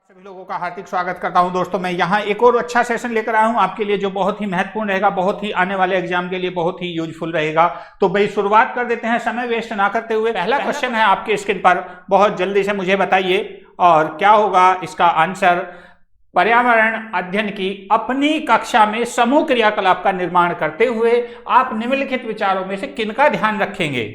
सभी लोगों का हार्दिक स्वागत करता हूं। दोस्तों मैं यहाँ एक और अच्छा सेशन लेकर आया हूं आपके लिए, जो बहुत ही महत्वपूर्ण रहेगा, बहुत ही आने वाले एग्जाम के लिए बहुत ही यूजफुल रहेगा। तो भाई शुरुआत कर देते हैं समय वेस्ट ना करते हुए। पहला क्वेश्चन है आपके स्क्रीन पर, बहुत जल्दी से मुझे बताइए और क्या होगा इसका आंसर। पर्यावरण अध्ययन की अपनी कक्षा में समूह क्रियाकलाप का निर्माण करते हुए आप निम्नलिखित विचारों में से किनका ध्यान रखेंगे।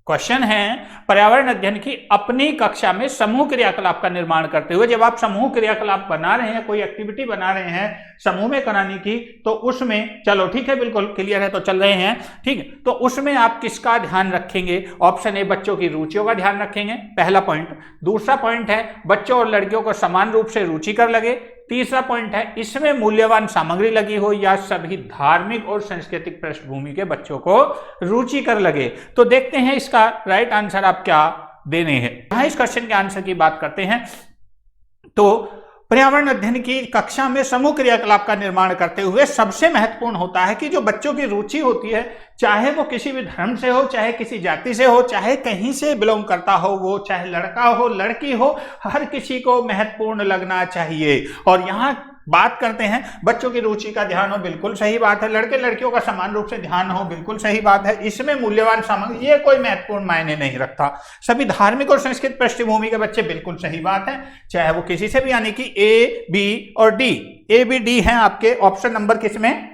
क्वेश्चन है, पर्यावरण अध्ययन की अपनी कक्षा में समूह क्रियाकलाप का निर्माण करते हुए, जब आप समूह क्रियाकलाप बना रहे हैं, कोई एक्टिविटी बना रहे हैं समूह में कराने की, तो उसमें चलो ठीक है, बिल्कुल क्लियर है, तो चल रहे हैं ठीक है, तो उसमें आप किसका ध्यान रखेंगे। ऑप्शन ए, बच्चों की रुचियों का ध्यान रखेंगे, पहला पॉइंट। दूसरा पॉइंट है, बच्चों और लड़कियों को समान रूप से रुचिकर लगे। तीसरा पॉइंट है, इसमें मूल्यवान सामग्री लगी हो या सभी धार्मिक और सांस्कृतिक पृष्ठभूमि के बच्चों को रुचिकर लगे। तो देखते हैं इसका राइट आंसर आप क्या देने हैं। यहां इस क्वेश्चन के आंसर की बात करते हैं तो पर्यावरण अध्ययन की कक्षा में समूह क्रियाकलाप का निर्माण करते हुए सबसे महत्वपूर्ण होता है कि जो बच्चों की रुचि होती है, चाहे वो किसी भी धर्म से हो, चाहे किसी जाति से हो, चाहे कहीं से बिलोंग करता हो, वो चाहे लड़का हो लड़की हो, हर किसी को महत्वपूर्ण लगना चाहिए। और यहाँ बात करते हैं बच्चों की रुचि का ध्यान हो, बिल्कुल सही बात है। लड़के लड़कियों का समान रूप से ध्यान हो, बिल्कुल सही बात है। इसमें मूल्यवान सामग्री, ये कोई महत्वपूर्ण मायने नहीं रखता। सभी धार्मिक और संस्कृत पृष्ठभूमि के बच्चे, बिल्कुल सही बात है, चाहे वो किसी से भी, यानी कि ए बी और डी, ए बी डी हैं आपके ऑप्शन नंबर किसमें,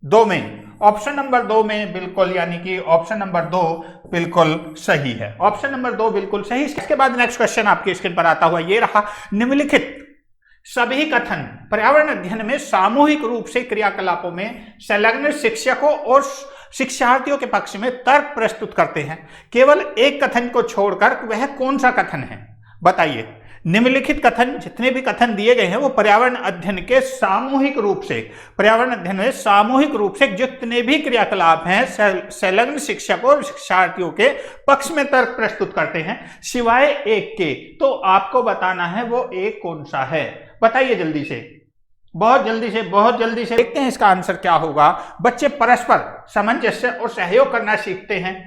2 में। ऑप्शन नंबर 2 में बिल्कुल, यानी कि ऑप्शन नंबर 2 बिल्कुल सही है। ऑप्शन नंबर 2 बिल्कुल सही। इसके बाद नेक्स्ट क्वेश्चन आपके स्क्रीन पर आता हुआ ये रहा, निम्नलिखित सभी कथन पर्यावरण अध्ययन में सामूहिक रूप से क्रियाकलापों में संलग्न शिक्षकों और शिक्षार्थियों के पक्ष में तर्क प्रस्तुत करते हैं। केवल एक कथन को छोड़कर वह कौन सा कथन है, बताइए। निम्नलिखित कथन, जितने भी कथन दिए गए हैं वो पर्यावरण अध्ययन के सामूहिक रूप से, पर्यावरण अध्ययन में सामूहिक रूप से जितने भी क्रियाकलाप हैं संलग्न शिक्षकों और शिक्षार्थियों के पक्ष में तर्क प्रस्तुत करते हैं, सिवाय एक के। तो आपको बताना है वो एक कौन सा है, बताइए जल्दी से, बहुत जल्दी से, बहुत जल्दी से। देखते हैं इसका आंसर क्या होगा। बच्चे परस्पर सामंजस्य और सहयोग करना सीखते हैं,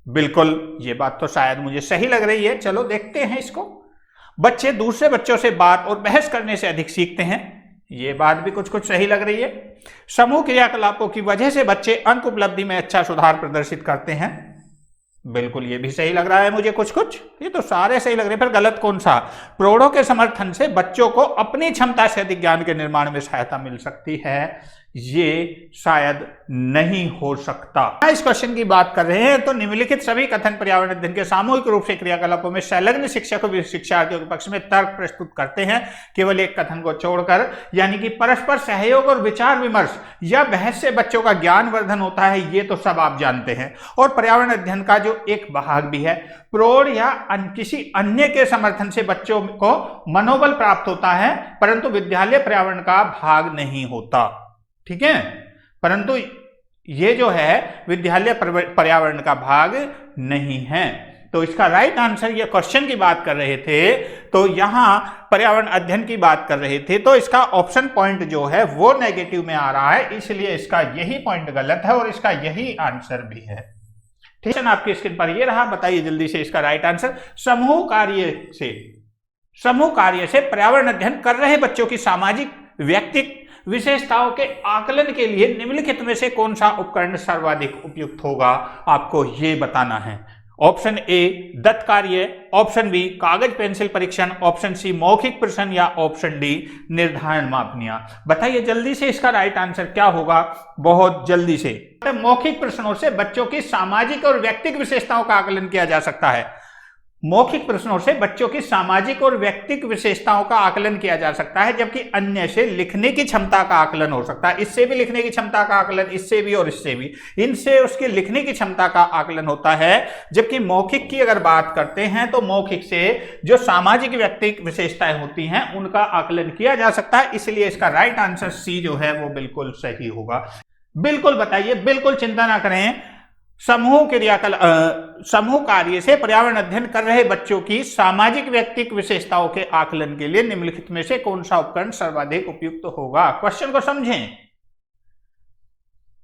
बिल्कुल ये बात तो शायद मुझे सही लग रही है, चलो देखते हैं इसको। बच्चे दूसरे बच्चों से बात और बहस करने से अधिक सीखते हैं, ये बात भी कुछ कुछ सही लग रही है। समूह क्रियाकलापों की वजह से बच्चे अंक उपलब्धि में अच्छा सुधार प्रदर्शित करते हैं, बिल्कुल ये भी सही लग रहा है मुझे कुछ कुछ, ये तो सारे सही लग रहे हैं। फिर गलत कौन सा, प्रौढ़ों के समर्थन से बच्चों को अपनी क्षमता से अधिक ज्ञान के निर्माण में सहायता मिल सकती है, ये शायद नहीं हो सकता। इस क्वेश्चन की बात कर रहे हैं तो निम्नलिखित सभी कथन पर्यावरण अध्ययन के सामूहिक रूप से क्रियाकलापों में संलग्न शिक्षकों और शिक्षार्थियों के पक्ष में तर्क प्रस्तुत करते हैं, केवल एक कथन को छोड़कर, यानी कि परस्पर सहयोग और विचार विमर्श या बहस से बच्चों का ज्ञान वर्धन होता है, ये तो सब आप जानते हैं। और पर्यावरण अध्ययन का जो एक भाग भी है, प्रौढ़ या किसी अन्य के समर्थन से बच्चों को मनोबल प्राप्त होता है, परंतु विद्यालय पर्यावरण का भाग नहीं होता, ठीक है। परंतु ये जो है विद्यालय पर्यावरण का भाग नहीं है। तो इसका राइट आंसर, ये क्वेश्चन की बात कर रहे थे तो यहां पर्यावरण अध्ययन की बात कर रहे थे, तो इसका ऑप्शन पॉइंट जो है वो नेगेटिव में आ रहा है, इसलिए इसका यही पॉइंट गलत है और इसका यही आंसर भी है। ठीक है, आपकी स्क्रीन पर ये रहा, बताइए जल्दी से इसका राइट आंसर। समूह कार्य से पर्यावरण अध्ययन कर रहे बच्चों की सामाजिक व्यक्तिगत विशेषताओं के आकलन के लिए निम्नलिखित में से कौन सा उपकरण सर्वाधिक उपयुक्त होगा, आपको ये बताना है। ऑप्शन ए दत्त कार्य, ऑप्शन बी कागज पेंसिल परीक्षण, ऑप्शन सी मौखिक प्रश्न या ऑप्शन डी निर्धारण मापनियां। बताइए जल्दी से इसका राइट आंसर क्या होगा, बहुत जल्दी से। मौखिक प्रश्नों से बच्चों की सामाजिक और व्यक्तिगत विशेषताओं का आकलन किया जा सकता है। मौखिक प्रश्नों से बच्चों की सामाजिक और व्यक्तिगत विशेषताओं का आकलन किया जा सकता है, जबकि अन्य से लिखने की क्षमता का आकलन हो सकता है। इससे भी लिखने की क्षमता का आकलन, इससे भी और इससे भी, इनसे उसकी लिखने की क्षमता का आकलन होता है। जबकि मौखिक की अगर बात करते हैं तो मौखिक से जो सामाजिक व्यक्तिगत विशेषताएं होती हैं उनका आकलन किया जा सकता है, इसलिए इसका राइट आंसर सी जो है वो बिल्कुल सही होगा। बिल्कुल बताइए, बिल्कुल चिंता ना करें। समूह कार्य से पर्यावरण अध्ययन कर रहे बच्चों की सामाजिक व्यक्तिगत विशेषताओं के आकलन के लिए निम्नलिखित में से कौन सा उपकरण सर्वाधिक उपयुक्त होगा। क्वेश्चन को समझें।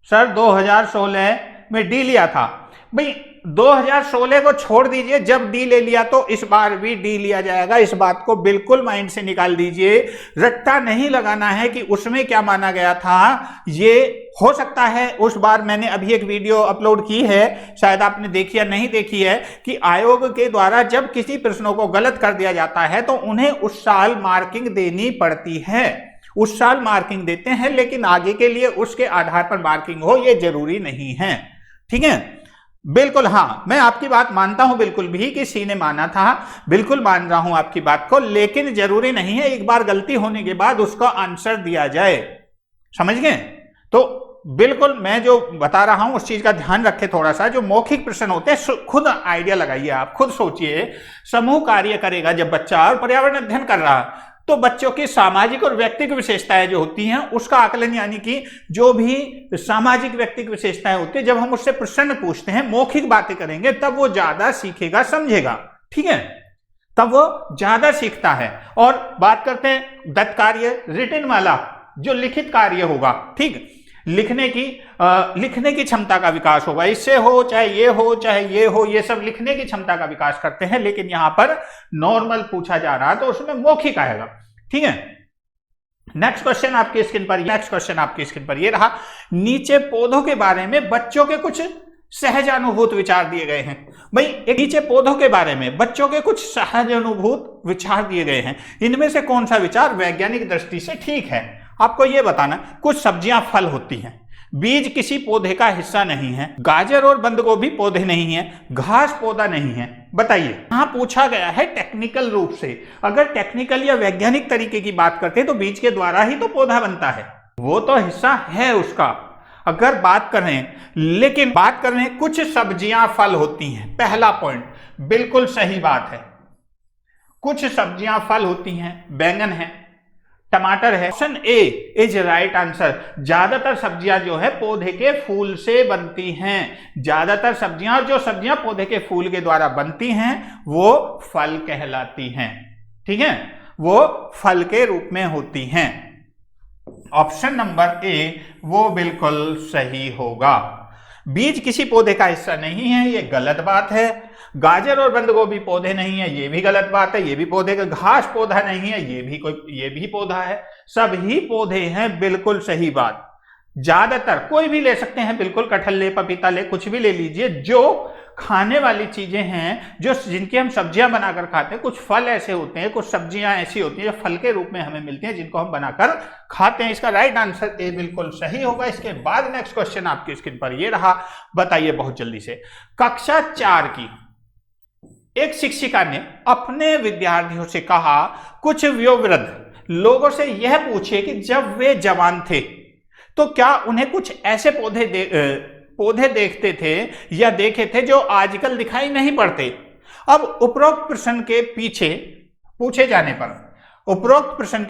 सर 2016 में डी लिया था, भाई 2016 को छोड़ दीजिए, जब डी ले लिया तो इस बार भी डी लिया जाएगा, इस बात को बिल्कुल माइंड से निकाल दीजिए। रट्टा नहीं लगाना है कि उसमें क्या माना गया था। ये हो सकता है उस बार मैंने अभी एक वीडियो अपलोड की है, शायद आपने देखी या नहीं देखी है, कि आयोग के द्वारा जब किसी प्रश्नों को गलत कर दिया जाता है तो उन्हें उस साल मार्किंग देनी पड़ती है, उस साल मार्किंग देते हैं, लेकिन आगे के लिए उसके आधार पर मार्किंग हो ये जरूरी नहीं है। ठीक है, बिल्कुल, हाँ मैं आपकी बात मानता हूं बिल्कुल भी कि सी ने माना था, बिल्कुल मान रहा हूं आपकी बात को, लेकिन जरूरी नहीं है एक बार गलती होने के बाद उसका आंसर दिया जाए, समझ गए। तो बिल्कुल मैं जो बता रहा हूं उस चीज का ध्यान रखें थोड़ा सा। जो मौखिक प्रश्न होते हैं खुद आइडिया लगाइए, आप खुद सोचिए। समूह कार्य करेगा जब बच्चा और पर्यावरण अध्ययन कर रहा, तो बच्चों की सामाजिक और व्यक्तिगत विशेषताएं जो होती हैं उसका आकलन, यानी कि जो भी सामाजिक व्यक्तिगत विशेषताएं होती है, जब हम उससे प्रश्न पूछते हैं, मौखिक बातें करेंगे, तब वो ज्यादा सीखेगा, समझेगा। ठीक है, तब वो ज्यादा सीखता है। और बात करते हैं दत्त कार्य, रिटन वाला जो लिखित कार्य होगा, ठीक, लिखने की क्षमता का विकास होगा, इससे हो चाहे ये हो, ये सब लिखने की क्षमता का विकास करते हैं। लेकिन यहां पर नॉर्मल पूछा जा रहा तो उसमें मौखिक आएगा। ठीक है, नेक्स्ट क्वेश्चन आपकी स्क्रीन पर ये रहा। नीचे पौधों के बारे में बच्चों के कुछ सहज अनुभूत विचार दिए गए हैं। भाई एक नीचे पौधों के बारे में बच्चों के कुछ सहज अनुभूत विचार दिए गए हैं, इनमें से कौन सा विचार वैज्ञानिक दृष्टि से ठीक है? आपको यह बताना। कुछ सब्जियां फल होती हैं, बीज किसी पौधे का हिस्सा नहीं है, गाजर और बंद गोभी पौधे नहीं है, घास पौधा नहीं है। बताइए, यहां पूछा गया है टेक्निकल रूप से। अगर टेक्निकल या वैज्ञानिक तरीके की बात करते हैं तो बीज के द्वारा ही तो पौधा बनता है, वो तो हिस्सा है उसका। अगर बात करें, लेकिन बात करें कुछ सब्जियां फल होती हैं, पहला पॉइंट बिल्कुल सही बात है। कुछ सब्जियां फल होती हैं, बैंगन है, टमाटर है। Option A is right answer. ज्यादातर सब्जियां जो है पौधे के फूल से बनती हैं। ज्यादातर सब्जियां, जो सब्जियां पौधे के फूल के द्वारा बनती हैं वो फल कहलाती हैं। ठीक है, वो फल के रूप में होती हैं। ऑप्शन नंबर ए वो बिल्कुल सही होगा। बीज किसी पौधे का हिस्सा नहीं है, ये गलत बात है। गाजर और बंद गोभी पौधे नहीं है, ये भी गलत बात है, ये भी पौधे का। घास पौधा नहीं है, ये भी पौधा है। सभी पौधे हैं, बिल्कुल सही बात। ज्यादातर कोई भी ले सकते हैं, बिल्कुल कटहल ले, पपीता ले, कुछ भी ले लीजिए। जो खाने वाली चीजें हैं, जो जिनकी हम सब्जियां बनाकर खाते हैं, कुछ फल ऐसे होते हैं, कुछ सब्जियां ऐसी होती हैं जो फल के रूप में हमें मिलती हैं, जिनको हम बनाकर खाते हैं। इसका राइट आंसर ए बिल्कुल सही होगा। इसके बाद नेक्स्ट क्वेश्चन आपकी स्क्रीन पर ये रहा, बताइए बहुत जल्दी से। कक्षा 4 की एक शिक्षिका ने अपने विद्यार्थियों से कहा, कुछ वयोवृद्ध लोगों से यह पूछे कि जब वे जवान थे तो क्या उन्हें कुछ ऐसे पौधे देखते थे या देखे थे जो आजकल दिखाई नहीं पड़ते। अब उपरोक्त प्रश्न के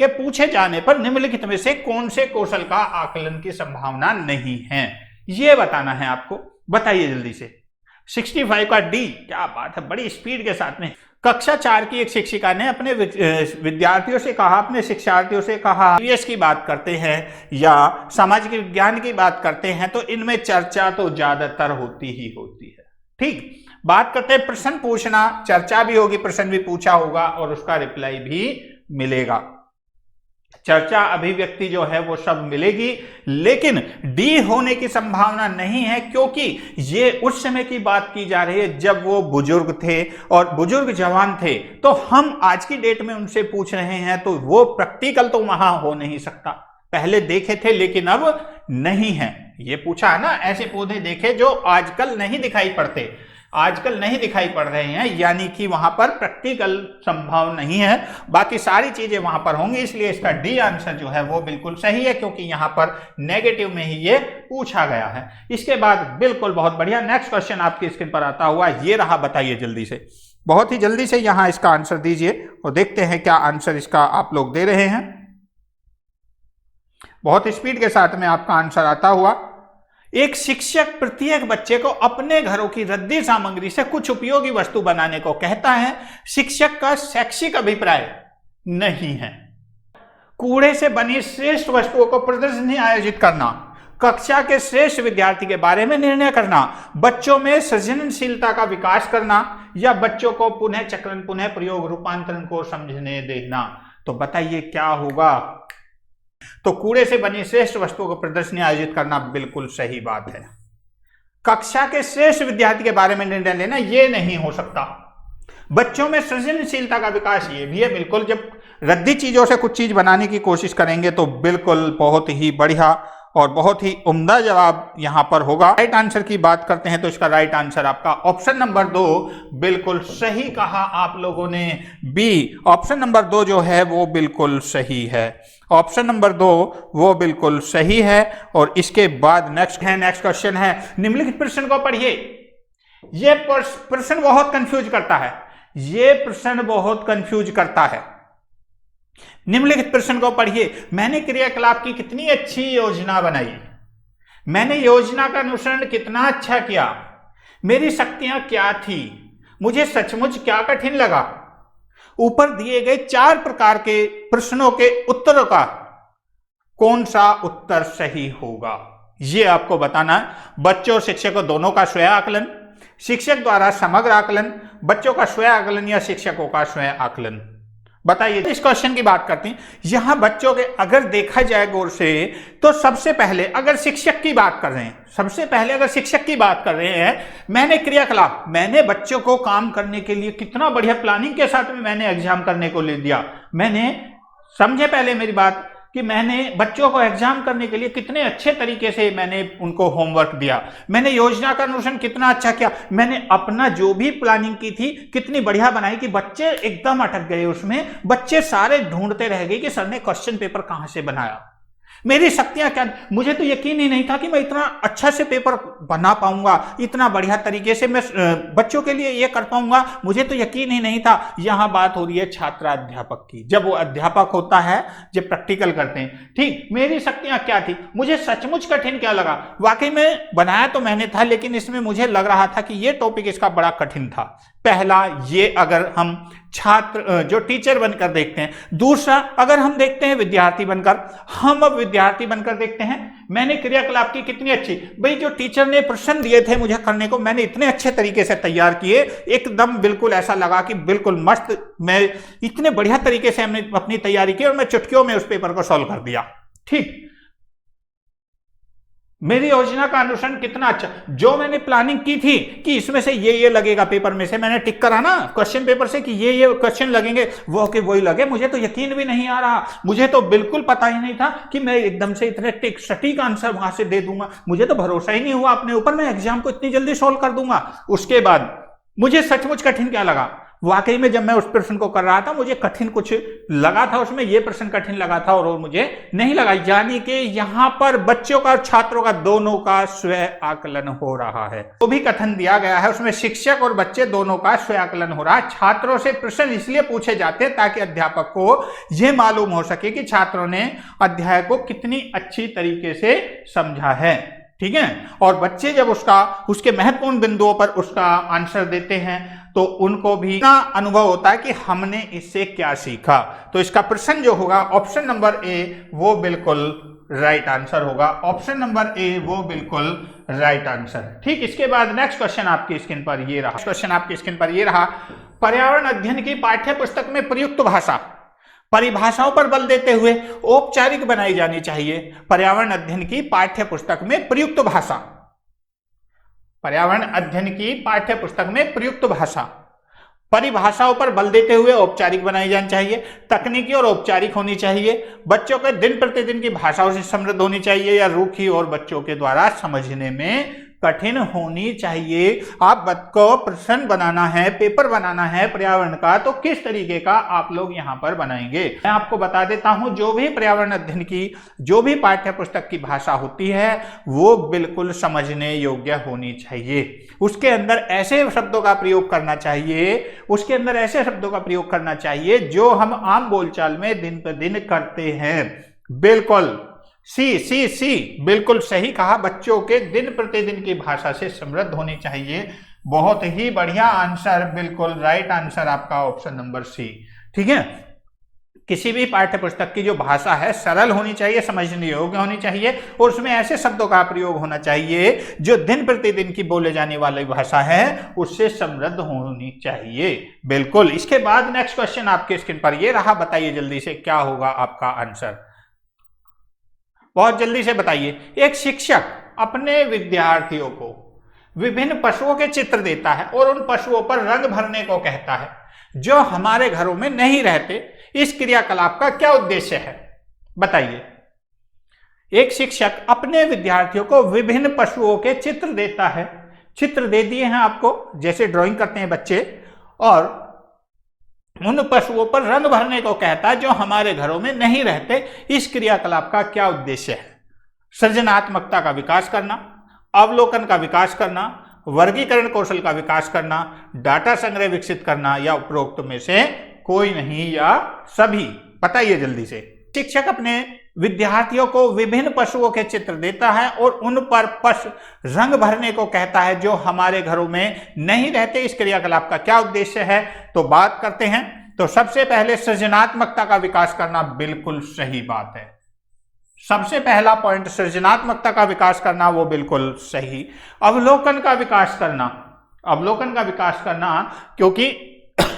पूछे जाने पर निम्नलिखित में से कौन से कौशल का आकलन की संभावना नहीं है, यह बताना है आपको। बताइए जल्दी से। 65 का डी। क्या बात है, बड़ी स्पीड के साथ में। कक्षा 4 की एक शिक्षिका ने अपने विद्यार्थियों से कहा, अपने शिक्षार्थियों से कहा, ईवीएस की बात करते हैं या सामाजिक विज्ञान की बात करते हैं तो इनमें चर्चा तो ज्यादातर होती ही होती है। ठीक, बात करते हैं प्रश्न पूछना, चर्चा भी होगी, प्रश्न भी पूछा होगा और उसका रिप्लाई भी मिलेगा। चर्चा, अभिव्यक्ति जो है वो सब मिलेगी, लेकिन डी होने की संभावना नहीं है, क्योंकि ये उस समय की बात की जा रही है जब वो बुजुर्ग थे और बुजुर्ग जवान थे। तो हम आज की डेट में उनसे पूछ रहे हैं तो वो प्रैक्टिकल तो वहां हो नहीं सकता। पहले देखे थे लेकिन अब नहीं है। ये पूछा है ना, ऐसे पौधे देखे जो आजकल नहीं दिखाई पड़ रहे हैं, यानी कि वहां पर प्रैक्टिकल संभव नहीं है। बाकी सारी चीजें वहां पर होंगी, इसलिए इसका डी आंसर जो है वो बिल्कुल सही है, क्योंकि यहां पर नेगेटिव में ही ये पूछा गया है। इसके बाद बिल्कुल बहुत बढ़िया, नेक्स्ट क्वेश्चन आपकी स्क्रीन पर आता हुआ ये रहा। बताइए जल्दी से, बहुत ही जल्दी से यहां इसका आंसर दीजिए और देखते हैं क्या आंसर इसका आप लोग दे रहे हैं। बहुत स्पीड के साथ में आपका आंसर आता हुआ। एक शिक्षक प्रत्येक बच्चे को अपने घरों की रद्दी सामग्री से कुछ उपयोगी वस्तु बनाने को कहता है। शिक्षक का शैक्षिक अभिप्राय नहीं है कूड़े से बनी श्रेष्ठ वस्तुओं को प्रदर्शनी आयोजित करना। कक्षा के श्रेष्ठ विद्यार्थी के बारे में निर्णय करना, बच्चों में सृजनशीलता का विकास करना, या बच्चों को पुनः चक्रण, पुनः प्रयोग, रूपांतरण को समझने देना। तो बताइए क्या होगा? तो कूड़े से बनी श्रेष्ठ वस्तुओं को प्रदर्शनी आयोजित करना बिल्कुल सही बात है। कक्षा के श्रेष्ठ विद्यार्थी के बारे में निर्णय लेना ये नहीं हो सकता। बच्चों में सृजनशीलता का विकास ये भी है, बिल्कुल। जब रद्दी चीजों से कुछ चीज बनाने की कोशिश करेंगे तो बिल्कुल बहुत ही बढ़िया और बहुत ही उम्दा जवाब यहां पर होगा। राइट आंसर की बात करते हैं तो इसका राइट आंसर आपका ऑप्शन नंबर 2 बिल्कुल सही कहा आप लोगों ने। बी, ऑप्शन नंबर 2 जो है वो बिल्कुल सही है। ऑप्शन नंबर 2 वो बिल्कुल सही है। और इसके बाद नेक्स्ट क्वेश्चन है, निम्नलिखित प्रश्न को पढ़िए। ये प्रश्न बहुत कंफ्यूज करता है, ये प्रश्न बहुत कंफ्यूज करता है। निम्नलिखित प्रश्न को पढ़िए। मैंने क्रियाकलाप की कितनी अच्छी योजना बनाई, मैंने योजना का अनुसरण कितना अच्छा किया, मेरी शक्तियां क्या थी, मुझे सचमुच क्या कठिन लगा। ऊपर दिए गए 4 प्रकार के प्रश्नों के उत्तरों का कौन सा उत्तर सही होगा, यह आपको बताना है। बच्चों और शिक्षकों दोनों का स्वयं आकलन, शिक्षक द्वारा समग्र आकलन, बच्चों का स्वयं आकलन या शिक्षकों का स्वयं आकलन। बताइए। इस क्वेश्चन की बात करते हैं। यहां बच्चों के अगर देखा जाए गौर से तो सबसे पहले अगर शिक्षक की बात कर रहे हैं, सबसे पहले अगर शिक्षक की बात कर रहे हैं, मैंने क्रियाकलाप, मैंने बच्चों को काम करने के लिए कितना बढ़िया प्लानिंग के साथ में मैंने एग्जाम करने को ले दिया। मैंने, समझे पहले मेरी बात, कि मैंने बच्चों को एग्जाम करने के लिए कितने अच्छे तरीके से मैंने उनको होमवर्क दिया, मैंने योजना का अनुसरण कितना अच्छा किया, मैंने अपना जो भी प्लानिंग की थी कितनी बढ़िया बनाई कि बच्चे एकदम अटक गए उसमें। बच्चे सारे ढूंढते रह गए कि सर ने क्वेश्चन पेपर कहां से बनाया, मेरी शक्तियां क्या। मुझे तो यकीन ही नहीं था कि मैं इतना अच्छा से पेपर बना पाऊंगा, इतना बढ़िया तरीके से मैं बच्चों के लिए ये कर पाऊंगा, मुझे तो यकीन ही नहीं था। यहां बात हो रही है छात्र अध्यापक की। जब वो अध्यापक होता है, जब प्रैक्टिकल करते हैं, ठीक, मेरी शक्तियां क्या थी, मुझे सचमुच कठिन क्या लगा। वाकई में बनाया तो मैंने था, लेकिन इसमें मुझे लग रहा था कि ये टॉपिक इसका बड़ा कठिन था। पहला ये अगर हम छात्र जो टीचर बनकर देखते हैं। दूसरा अगर हम देखते हैं विद्यार्थी बनकर, हम अब विद्यार्थी बनकर देखते हैं, मैंने क्रियाकलाप की कितनी अच्छी, भाई जो टीचर ने प्रश्न दिए थे मुझे करने को, मैंने इतने अच्छे तरीके से तैयार किए, एकदम बिल्कुल ऐसा लगा कि बिल्कुल मस्त, मैं इतने बढ़िया तरीके से हमने अपनी तैयारी की और मैं चुटकियों में उस पेपर को सॉल्व कर दिया। ठीक, मेरी योजना का अनुसरण कितना अच्छा, जो मैंने प्लानिंग की थी कि इसमें से ये लगेगा, पेपर में से मैंने टिक करा ना क्वेश्चन पेपर से कि ये क्वेश्चन लगेंगे, वो के वही लगे। मुझे तो यकीन भी नहीं आ रहा, मुझे तो बिल्कुल पता ही नहीं था कि मैं एकदम से इतने सटीक आंसर वहां से दे दूंगा। मुझे तो भरोसा ही नहीं हुआ अपने ऊपर, मैं एग्जाम को इतनी जल्दी सोल्व कर दूंगा। उसके बाद मुझे सचमुच कठिन क्या लगा, वाकई में जब मैं उस प्रश्न को कर रहा था मुझे कठिन कुछ लगा था, उसमें ये प्रश्न कठिन लगा था और मुझे नहीं लगा। यानी कि यहां पर बच्चों का और छात्रों का दोनों का स्वयं आकलन हो रहा है। जो भी कथन दिया गया है उसमें शिक्षक और बच्चे दोनों का स्वयं आकलन हो रहा है। छात्रों से प्रश्न इसलिए पूछे जाते हैं ताकि अध्यापक को यह मालूम हो सके कि छात्रों ने अध्याय को कितनी अच्छी तरीके से समझा है। ठीक है, और बच्चे जब उसके महत्वपूर्ण बिंदुओं पर उसका आंसर देते हैं तो उनको भी इतना अनुभव होता है कि हमने इससे क्या सीखा। तो इसका प्रश्न जो होगा ऑप्शन नंबर ए वो बिल्कुल राइट आंसर होगा। ऑप्शन नंबर ए वो बिल्कुल राइट आंसर। ठीक, इसके बाद नेक्स्ट क्वेश्चन आपकी स्क्रीन पर ये रहा। क्वेश्चन आपकी स्क्रीन पर ये रहा, पर्यावरण अध्ययन की पाठ्य पुस्तक में प्रयुक्त भाषा परिभाषाओं पर बल देते हुए औपचारिक बनाई जानी चाहिए। पर्यावरण अध्ययन की पाठ्य पुस्तक में प्रयुक्त भाषा, पर्यावरण अध्ययन की पाठ्य पुस्तक में प्रयुक्त भाषा परिभाषाओं पर बल देते हुए औपचारिक बनाई जानी चाहिए। तकनीकी और औपचारिक होनी चाहिए। बच्चों के दिन प्रतिदिन की भाषाओं से समृद्ध होनी चाहिए या रूखी और बच्चों के द्वारा समझने में कठिन होनी चाहिए। आप बच्चों को प्रश्न बनाना है, पेपर बनाना है पर्यावरण का, तो किस तरीके का आप लोग यहां पर बनाएंगे। मैं आपको बता देता हूं, जो भी पर्यावरण अध्ययन की जो भी पाठ्य पुस्तक की भाषा होती है वो बिल्कुल समझने योग्य होनी चाहिए। उसके अंदर ऐसे शब्दों का प्रयोग करना चाहिए, उसके अंदर ऐसे शब्दों का प्रयोग करना चाहिए जो हम आम बोलचाल में दिन पर दिन करते हैं। बिल्कुल सी बिल्कुल सही कहा। बच्चों के दिन प्रतिदिन की भाषा से समृद्ध होनी चाहिए। बहुत ही बढ़िया आंसर, बिल्कुल राइट आंसर आपका ऑप्शन नंबर सी। ठीक है, किसी भी पाठ्य पुस्तक की जो भाषा है सरल होनी चाहिए, समझने योग्य होनी चाहिए और उसमें ऐसे शब्दों का प्रयोग होना चाहिए जो दिन प्रतिदिन की बोले जाने वाली भाषा है उससे समृद्ध होनी चाहिए। बिल्कुल। इसके बाद नेक्स्ट क्वेश्चन आपके स्क्रीन पर ये रहा, बताइए जल्दी से क्या होगा आपका आंसर, बहुत जल्दी से बताइए। एक शिक्षक अपने विद्यार्थियों को विभिन्न पशुओं के चित्र देता है और उन पशुओं पर रंग भरने को कहता है जो हमारे घरों में नहीं रहते। इस क्रियाकलाप का क्या उद्देश्य है, बताइए। एक शिक्षक अपने विद्यार्थियों को विभिन्न पशुओं के चित्र देता है, चित्र दे दिए हैं आपको, जैसे ड्राइंग करते हैं बच्चे, और उन पशुओं पर रंग भरने को कहता है जो हमारे घरों में नहीं रहते। इस क्रियाकलाप का क्या उद्देश्य है? सृजनात्मकता का विकास करना, अवलोकन का विकास करना, वर्गीकरण कौशल का विकास करना, डाटा संग्रह विकसित करना, या उपरोक्त में से कोई नहीं या सभी, बताइए जल्दी से। शिक्षक अपने विद्यार्थियों को विभिन्न पशुओं के चित्र देता है और उन पर रंग भरने को कहता है जो हमारे घरों में नहीं रहते। इस क्रियाकलाप का क्या उद्देश्य है, तो बात करते हैं। तो सबसे पहले सृजनात्मकता का विकास करना, बिल्कुल सही बात है। सबसे पहला पॉइंट सृजनात्मकता का विकास करना, वो बिल्कुल सही। अवलोकन का विकास करना, अवलोकन का विकास करना, क्योंकि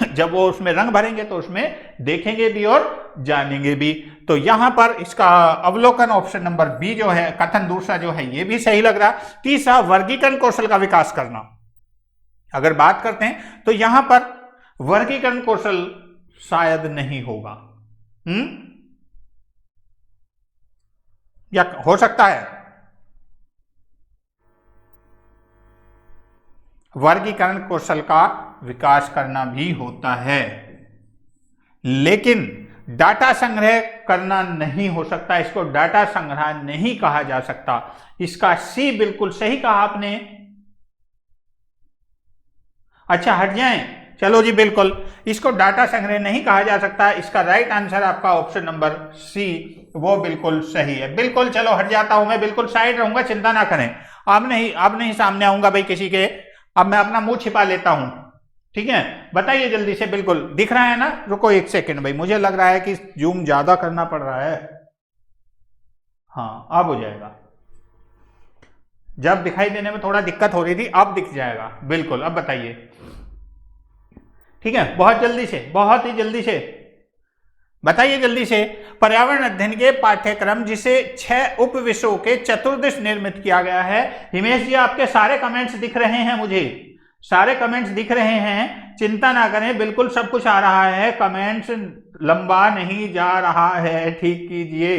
जब वो उसमें रंग भरेंगे तो उसमें देखेंगे भी और जानेंगे भी। तो यहां पर इसका अवलोकन ऑप्शन नंबर बी जो है, कथन दूसरा जो है, ये भी सही लग रहा। तीसरा वर्गीकरण कौशल का विकास करना, अगर बात करते हैं तो यहां पर वर्गीकरण कौशल शायद नहीं होगा, या हो सकता है। वर्गीकरण कौशल का विकास करना भी होता है, लेकिन डाटा संग्रह करना नहीं हो सकता, इसको डाटा संग्रह नहीं कहा जा सकता। इसका सी बिल्कुल सही कहा आपने। अच्छा हट जाएं, चलो जी, बिल्कुल इसको डाटा संग्रह नहीं कहा जा सकता। इसका राइट आंसर आपका ऑप्शन नंबर सी, वो बिल्कुल सही है। बिल्कुल, चलो हट जाता हूं मैं, बिल्कुल साइड रहूंगा, चिंता ना करें। अब नहीं सामने आऊंगा भाई किसी के। अब मैं अपना मुंह छिपा लेता हूं, ठीक है। बताइए जल्दी से, बिल्कुल दिख रहा है ना? रुको एक सेकंड भाई, मुझे लग रहा है कि जूम ज्यादा करना पड़ रहा है। हाँ, अब हो जाएगा। जब दिखाई देने में थोड़ा दिक्कत हो रही थी, अब दिख जाएगा। बिल्कुल, अब बताइए, ठीक है। बहुत जल्दी से, बहुत ही जल्दी से बताइए जल्दी से। पर्यावरण अध्ययन के पाठ्यक्रम जिसे 6 उप विषयों के चतुर्दश निर्मित किया गया है। हिमेश जी, आपके सारे कमेंट्स दिख रहे हैं, मुझे सारे कमेंट्स दिख रहे हैं, चिंता ना करें, बिल्कुल सब कुछ आ रहा है। कमेंट्स लंबा नहीं जा रहा है, ठीक कीजिए।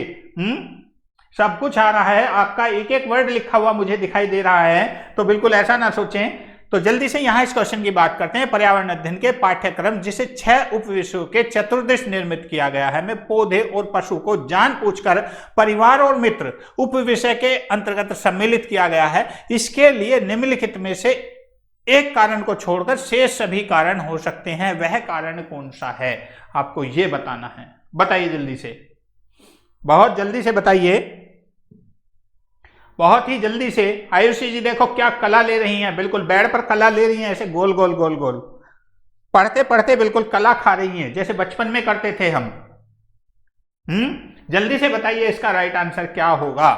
सब कुछ आ रहा है, आपका एक एक वर्ड लिखा हुआ मुझे दिखाई दे रहा है, तो बिल्कुल ऐसा ना सोचें। तो जल्दी से यहां इस क्वेश्चन की बात करते हैं। पर्यावरण अध्ययन के पाठ्यक्रम जिसे 6 उपविषयों के चतुर्दश निर्मित किया गया है, में पौधे और पशु को जानबूझकर परिवार और मित्र उपविषय के अंतर्गत सम्मिलित किया गया है। इसके लिए निम्नलिखित में से एक कारण को छोड़कर शेष सभी कारण हो सकते हैं। वह कारण कौन सा है, आपको यह बताना है। बताइए जल्दी से, बहुत जल्दी से बताइए, बहुत ही जल्दी से। आयुषी जी देखो क्या कला ले रही हैं, बिल्कुल बेड पर कला ले रही हैं, ऐसे गोल गोल गोल गोल, पढ़ते पढ़ते बिल्कुल कला खा रही हैं, जैसे बचपन में करते थे हम। जल्दी से बताइए इसका राइट आंसर क्या होगा।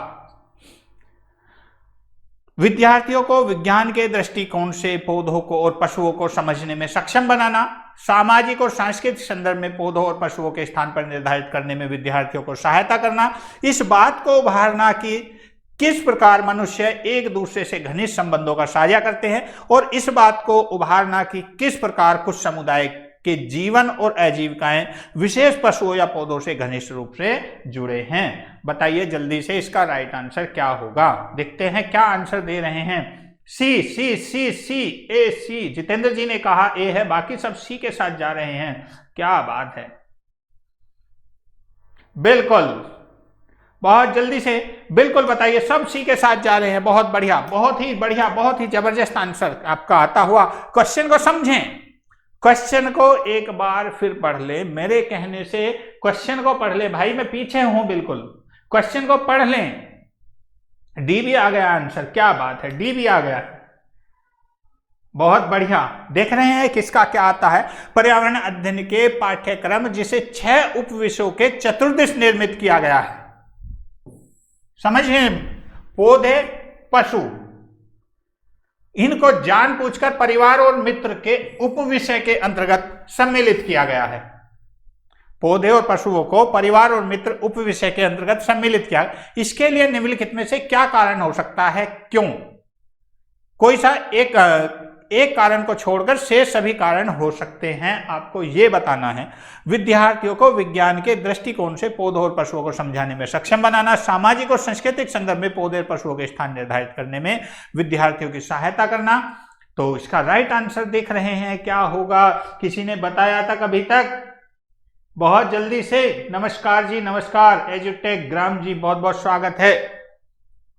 विद्यार्थियों को विज्ञान के दृष्टिकोण से पौधों को और पशुओं को समझने में सक्षम बनाना, सामाजिक और सांस्कृतिक संदर्भ में पौधों और पशुओं के स्थान पर निर्धारित करने में विद्यार्थियों को सहायता करना, इस बात को उभारना कि किस प्रकार मनुष्य एक दूसरे से घनिष्ठ संबंधों का साझा करते हैं, और इस बात को उभारना कि किस प्रकार कुछ समुदाय के जीवन और आजीविकाएं विशेष पशुओं या पौधों से घनिष्ठ रूप से जुड़े हैं। बताइए जल्दी से इसका राइट आंसर क्या होगा। देखते हैं क्या आंसर दे रहे हैं। सी सी सी सी ए सी, जितेंद्र जी ने कहा ए है, बाकी सब सी के साथ जा रहे हैं, क्या बात है। बिल्कुल, बहुत जल्दी से बिल्कुल बताइए, सब सी के साथ जा रहे हैं, बहुत बढ़िया, बहुत ही बढ़िया, बहुत ही जबरदस्त आंसर आपका आता हुआ। क्वेश्चन को समझें, क्वेश्चन को एक बार फिर पढ़ ले, मेरे कहने से क्वेश्चन को पढ़ ले भाई, मैं पीछे हूं बिल्कुल, क्वेश्चन को पढ़ लें। डी भी आ गया आंसर, क्या बात है, डी भी आ गया, बहुत बढ़िया। देख रहे हैं किसका क्या आता है, पर्यावरण अध्ययन के पाठ्यक्रम जिसे 6 उपविषयों के चतुर्दिश निर्मित किया गया है। समझिए, पौधे, पशु, इनको जानबूझकर परिवार और मित्र के उपविषय के अंतर्गत सम्मिलित किया गया है। पौधे और पशुओं को परिवार और मित्र उपविषय के अंतर्गत सम्मिलित किया। इसके लिए निम्नलिखित में से क्या कारण हो सकता है, क्यों? कोई सा एक कारण को छोड़कर शेष सभी कारण हो सकते हैं, आपको यह बताना है। विद्यार्थियों को विज्ञान के दृष्टिकोण से पौधों और पशुओं को समझाने में सक्षम बनाना, सामाजिक और सांस्कृतिक संदर्भ में पौधे और पशुओं के स्थान निर्धारित करने में विद्यार्थियों की सहायता करना। तो इसका राइट आंसर देख रहे हैं क्या होगा, किसी ने बताया तक अभी तक? बहुत जल्दी से। नमस्कार जी, नमस्कार। एजुटेक ग्राम जी, बहुत बहुत स्वागत है।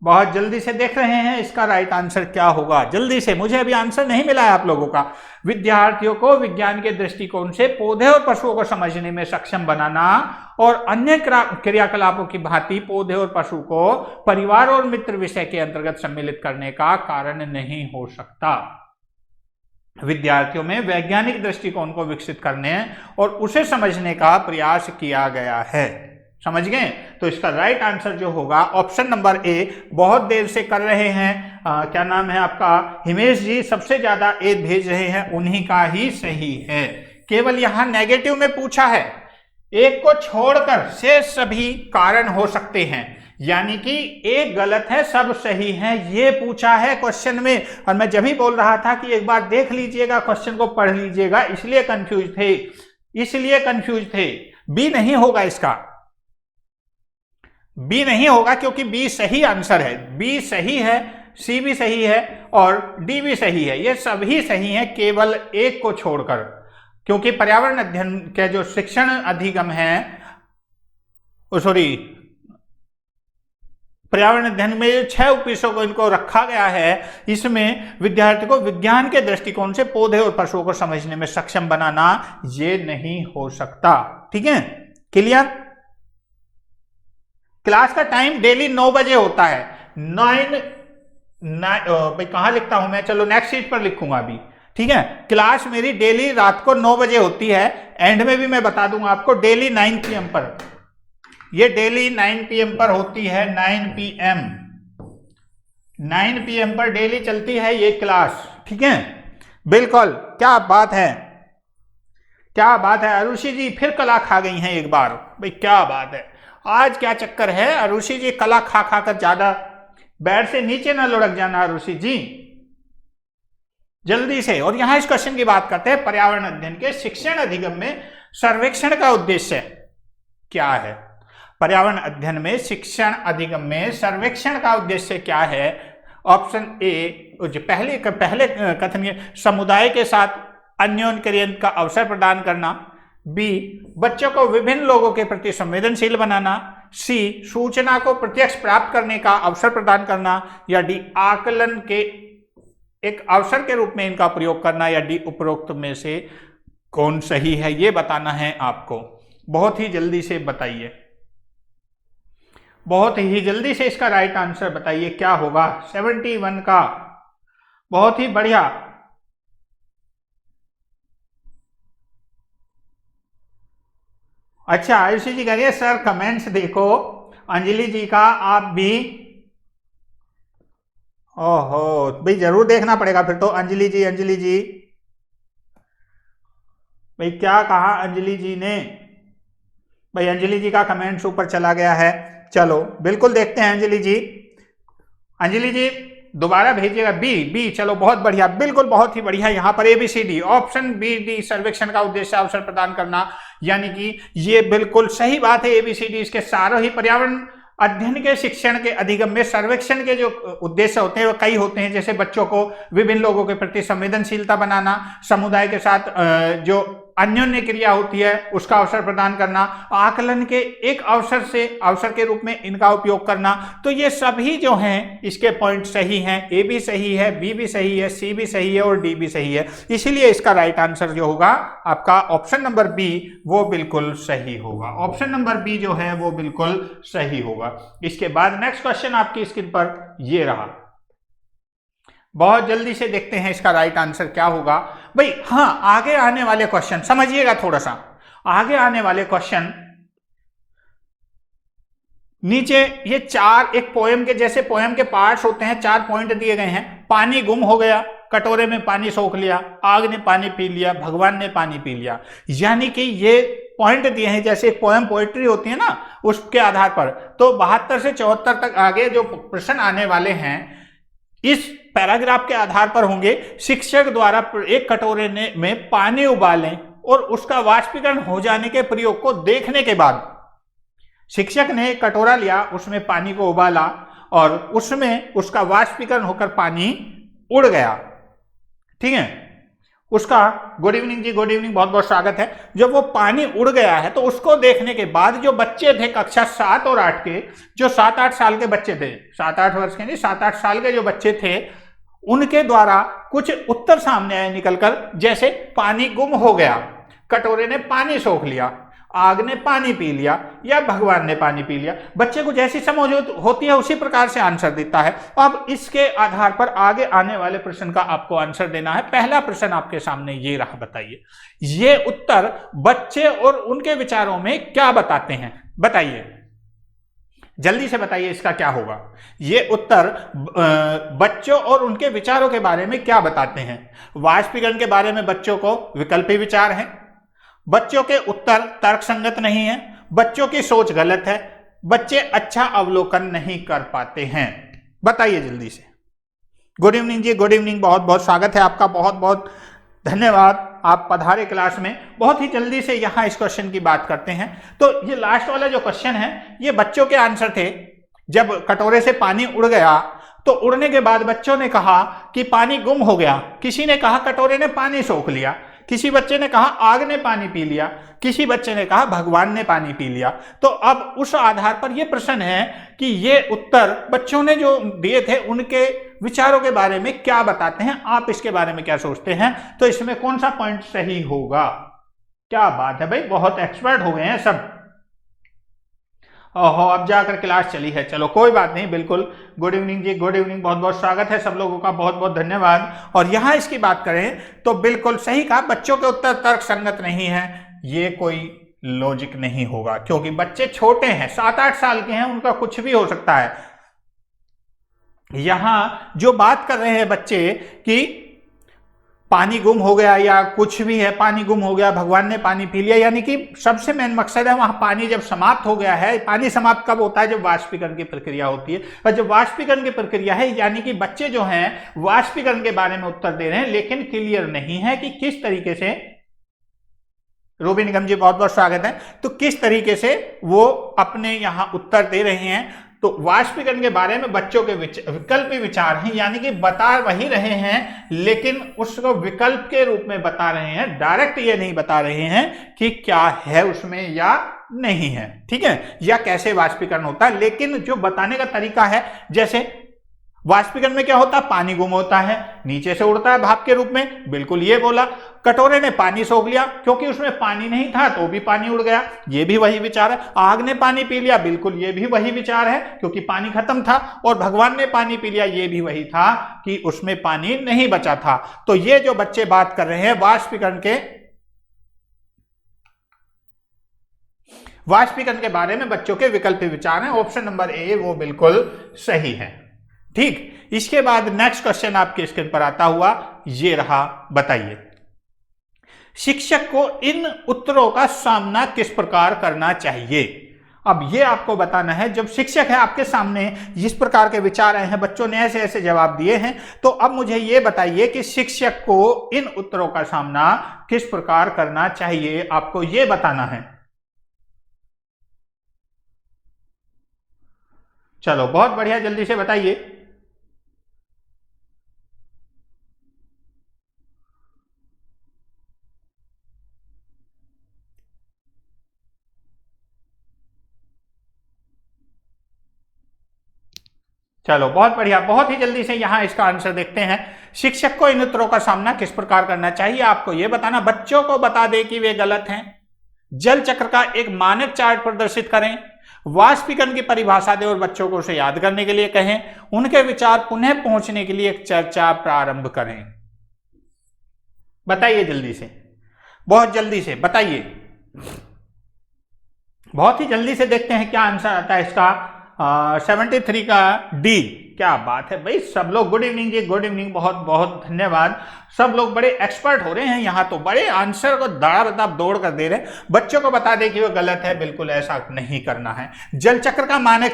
बहुत जल्दी से देख रहे हैं इसका राइट आंसर क्या होगा, जल्दी से। मुझे अभी आंसर नहीं मिला है आप लोगों का। विद्यार्थियों को विज्ञान के दृष्टिकोण से पौधे और पशुओं को समझने में सक्षम बनाना और अन्य क्रियाकलापों की भांति पौधे और पशु को परिवार और मित्र विषय के अंतर्गत सम्मिलित करने का कारण नहीं हो सकता। विद्यार्थियों में वैज्ञानिक दृष्टिकोण को विकसित करने और उसे समझने का प्रयास किया गया है। समझ गए? तो इसका राइट आंसर जो होगा ऑप्शन नंबर ए। बहुत देर से कर रहे हैं, क्या नाम है आपका, हिमेश जी, सबसे ज्यादा ए भेज रहे हैं, उन्हीं का ही सही है। केवल यहां नेगेटिव में पूछा है, एक को छोड़कर शेष सभी कारण हो सकते हैं, यानी कि एक गलत है, सब सही है, ये पूछा है क्वेश्चन में। और मैं जब ही बोल रहा था कि एक बार देख लीजिएगा, क्वेश्चन को पढ़ लीजिएगा, इसलिए कंफ्यूज थे। बी नहीं होगा, इसका बी नहीं होगा, क्योंकि बी सही आंसर है। बी सही है, सी भी सही है और डी भी सही है, ये सभी सही है केवल एक को छोड़कर। क्योंकि पर्यावरण अध्ययन के जो शिक्षण अधिगम है, पर्यावरण अध्ययन में 6 उपविषयों को इनको रखा गया है। इसमें विद्यार्थी को विज्ञान के दृष्टिकोण से पौधे और पशुओं को समझने में सक्षम बनाना, ये नहीं हो सकता। ठीक है, क्लियर? क्लास का टाइम डेली 9 बजे होता है। भाई कहां लिखता हूं मैं, चलो नेक्स्ट शीट पर लिखूंगा अभी। ठीक है, क्लास मेरी डेली रात को 9 बजे होती है। एंड में भी मैं बता दूंगा आपको, डेली 9 PM पर, ये डेली 9 PM पर होती है। 9 PM पर डेली चलती है ये क्लास। ठीक है, बिल्कुल। क्या बात है, क्या बात है। अरुषि जी फिर कला खा गई हैं एक बार, भाई क्या बात है, आज क्या चक्कर है अरुषि जी? कला खा खा कर ज्यादा बेड से नीचे ना लुढ़क जाना अरुषि जी, जल्दी से। और यहां इस क्वेश्चन की बात करते हैं, पर्यावरण अध्ययन के शिक्षण अधिगम में सर्वेक्षण का उद्देश्य क्या है? पर्यावरण अध्ययन में शिक्षण अधिगम में सर्वेक्षण का उद्देश्य क्या है? ऑप्शन ए, पहले कथन, समुदाय के साथ अन्योन्य क्रिया का अवसर प्रदान करना। बी, बच्चों को विभिन्न लोगों के प्रति संवेदनशील बनाना। सी, सूचना को प्रत्यक्ष प्राप्त करने का अवसर प्रदान करना। या डी, आकलन के एक अवसर के रूप में इनका प्रयोग करना। या डी, उपरोक्त में से कौन सही है, ये बताना है आपको। बहुत ही जल्दी से बताइए, बहुत ही जल्दी से इसका राइट आंसर बताइए क्या होगा 71 का। बहुत ही बढ़िया। अच्छा, आयुषी जी कह रही है सर कमेंट्स देखो। अंजलि जी का आप भी, ओहो भाई जरूर देखना पड़ेगा फिर तो। अंजलि जी भाई क्या कहा अंजलि जी ने? भाई अंजलि जी का कमेंट्स ऊपर चला गया है। चलो बिल्कुल देखते हैं अंजलि जी दोबारा भेजिएगा। बी, चलो बहुत बढ़िया, बिल्कुल बहुत ही बढ़िया। यहाँ पर ABCD ऑप्शन बी सर्वेक्षण का उद्देश्य अवसर प्रदान करना, यानी कि ये बिल्कुल सही बात है। ABCD इसके सारे ही पर्यावरण अध्ययन के शिक्षण के अधिगम में सर्वेक्षण के जो उद्देश्य होते हैं वो कई होते हैं, जैसे बच्चों को विभिन्न लोगों के प्रति संवेदनशीलता बनाना, समुदाय के साथ जो अन्योन्य क्रिया होती है उसका अवसर प्रदान करना, आकलन के एक अवसर के रूप में इनका उपयोग करना। तो ये सभी जो हैं इसके पॉइंट सही हैं। ए भी सही है, बी भी सही है, सी भी सही है और डी भी सही है। इसीलिए इसका राइट आंसर जो होगा आपका ऑप्शन नंबर बी वो बिल्कुल सही होगा। ऑप्शन नंबर बी जो है वो बिल्कुल सही होगा। इसके बाद नेक्स्ट क्वेश्चन आपकी स्क्रीन पर ये रहा। बहुत जल्दी से देखते हैं इसका राइट आंसर क्या होगा भाई। हाँ, आगे आने वाले क्वेश्चन समझिएगा थोड़ा सा। आगे आने वाले क्वेश्चन नीचे ये चार, एक पोएम के जैसे पोएम के पार्ट्स होते हैं, 4 पॉइंट दिए गए हैं। पानी गुम हो गया, कटोरे में पानी सोख लिया, आग ने पानी पी लिया, भगवान ने पानी पी लिया। यानी कि ये पॉइंट दिए हैं जैसे एक पोएम पोएट्री होती है ना, उसके आधार पर। तो 72 से 74 तक आगे जो प्रश्न आने वाले हैं इस पैराग्राफ के आधार पर होंगे। शिक्षक द्वारा एक कटोरे में पानी उबालें और उसका वाष्पीकरण हो जाने के प्रयोग को देखने के बाद, शिक्षक ने एक कटोरा लिया, उसमें पानी को उबाला और उसमें उसका वाष्पीकरण होकर पानी उड़ गया। ठीक है, उसका गुड इवनिंग जी, गुड इवनिंग, बहुत बहुत स्वागत है। जब वो पानी उड़ गया है तो उसको देखने के बाद जो बच्चे थे कक्षा 7 और 8 के, जो 7-8 साल के बच्चे थे, 7-8 वर्ष के नहीं, 7-8 साल के जो बच्चे थे, उनके द्वारा कुछ उत्तर सामने आए निकलकर, जैसे पानी गुम हो गया, कटोरे ने पानी सोख लिया, आग ने पानी पी लिया या भगवान ने पानी पी लिया। बच्चे को जैसी समझ होती है उसी प्रकार से आंसर देता है। अब इसके आधार पर आगे आने वाले प्रश्न का आपको आंसर देना है। पहला प्रश्न आपके सामने ये रहा, बताइए ये उत्तर बच्चे और उनके विचारों में क्या बताते हैं? बताइए, जल्दी से बताइए इसका क्या होगा। ये उत्तर बच्चों और उनके विचारों के बारे में क्या बताते हैं? वाष्पीकरण के बारे में बच्चों को विकल्पी विचार है, बच्चों के उत्तर तर्कसंगत नहीं है, बच्चों की सोच गलत है, बच्चे अच्छा अवलोकन नहीं कर पाते हैं। बताइए जल्दी से। गुड इवनिंग जी, गुड इवनिंग, बहुत बहुत स्वागत है आपका, बहुत बहुत धन्यवाद, आप पधारे क्लास में। बहुत ही जल्दी से यहां इस क्वेश्चन की बात करते हैं। तो ये लास्ट वाला जो क्वेश्चन है ये बच्चों के आंसर थे। जब कटोरे से पानी उड़ गया तो उड़ने के बाद बच्चों ने कहा कि पानी गुम हो गया, किसी ने कहा कटोरे ने पानी सोख लिया, किसी बच्चे ने कहा आग ने पानी पी लिया, किसी बच्चे ने कहा भगवान ने पानी पी लिया। तो अब उस आधार पर यह प्रश्न है कि ये उत्तर बच्चों ने जो दिए थे उनके विचारों के बारे में क्या बताते हैं, आप इसके बारे में क्या सोचते हैं? तो इसमें कौन सा पॉइंट सही होगा? क्या बात है भाई, बहुत एक्सपर्ट हो गए हैं सब। ओहो, अब जाकर क्लास चली है, चलो कोई बात नहीं, बिल्कुल। गुड इवनिंग जी, गुड इवनिंग, बहुत बहुत स्वागत है सब लोगों का, बहुत बहुत धन्यवाद। और यहां इसकी बात करें तो बिल्कुल सही कहा, बच्चों के उत्तर तर्क संगत नहीं है, ये कोई लॉजिक नहीं होगा, क्योंकि बच्चे छोटे हैं, 7-8 साल के हैं, उनका कुछ भी हो सकता है। यहां जो बात कर रहे हैं बच्चे कि पानी गुम हो गया या कुछ भी है, पानी गुम हो गया, भगवान ने पानी पी लिया, यानी कि सबसे मेन मकसद है वहां पानी जब समाप्त हो गया है। पानी समाप्त कब होता है? जब वाष्पीकरण की प्रक्रिया होती है। और जब वाष्पीकरण की प्रक्रिया है, यानी कि बच्चे जो हैं वाष्पीकरण के बारे में उत्तर दे रहे हैं, लेकिन क्लियर नहीं है कि किस तरीके से। रूबी निगम जी, बहुत बहुत स्वागत है। तो किस तरीके से वो अपने यहां उत्तर दे रहे हैं। तो वाष्पीकरण के बारे में बच्चों के विकल्पी विचार हैं, यानी कि बता वही रहे हैं लेकिन उसको विकल्प के रूप में बता रहे हैं, डायरेक्ट ये नहीं बता रहे हैं कि क्या है उसमें या नहीं है, ठीक है, या कैसे वाष्पीकरण होता है। लेकिन जो बताने का तरीका है, जैसे वाष्पीकरण में क्या होता है? पानी गुम होता है, नीचे से उड़ता है भाप के रूप में, बिल्कुल ये बोला। कटोरे ने पानी सोख लिया, क्योंकि उसमें पानी नहीं था तो भी पानी उड़ गया, ये भी वही विचार है। आग ने पानी पी लिया, बिल्कुल ये भी वही विचार है, क्योंकि पानी खत्म था। और भगवान ने पानी पी लिया, ये भी वही था कि उसमें पानी नहीं बचा था। तो ये जो बच्चे बात कर रहे हैं वाष्पीकरण के बारे में बच्चों के विकल्पी विचार हैं, ऑप्शन नंबर ए वो बिल्कुल सही है। ठीक, इसके बाद नेक्स्ट क्वेश्चन आपके स्क्रीन पर आता हुआ ये रहा, बताइए शिक्षक को इन उत्तरों का सामना किस प्रकार करना चाहिए? अब ये आपको बताना है, जब शिक्षक है आपके सामने, जिस प्रकार के विचार आए हैं, बच्चों ने ऐसे ऐसे जवाब दिए हैं, तो अब मुझे ये बताइए कि शिक्षक को इन उत्तरों का सामना किस प्रकार करना चाहिए, आपको ये बताना है। चलो बहुत बढ़िया, जल्दी से बताइए। चलो बहुत बढ़िया, बहुत ही जल्दी से यहां इसका आंसर देखते हैं। शिक्षक को इन उत्तरों का सामना किस प्रकार करना चाहिए, आपको यह बताना। बच्चों को बता दें कि वे गलत हैं, जल चक्र का एक मानक चार्ट प्रदर्शित करें, वाष्पीकरण की परिभाषा दें और बच्चों को उसे याद करने के लिए कहें। उनके विचार पुनः पहुंचने के लिए एक चर्चा प्रारंभ करें। बताइए जल्दी से, बहुत जल्दी से बताइए, बहुत ही जल्दी से देखते हैं क्या आंसर आता है इसका। 73 का डी। क्या बात है भाई, सब लोग गुड इवनिंग जी, गुड इवनिंग, बहुत बहुत धन्यवाद। सब लोग बड़े एक्सपर्ट हो रहे हैं यहाँ, तो बड़े आंसर को दौड़ दौड़ कर दे रहे हैं। बच्चों को बता दें कि वो गलत है, बिल्कुल ऐसा नहीं करना है। जल चक्र का मानक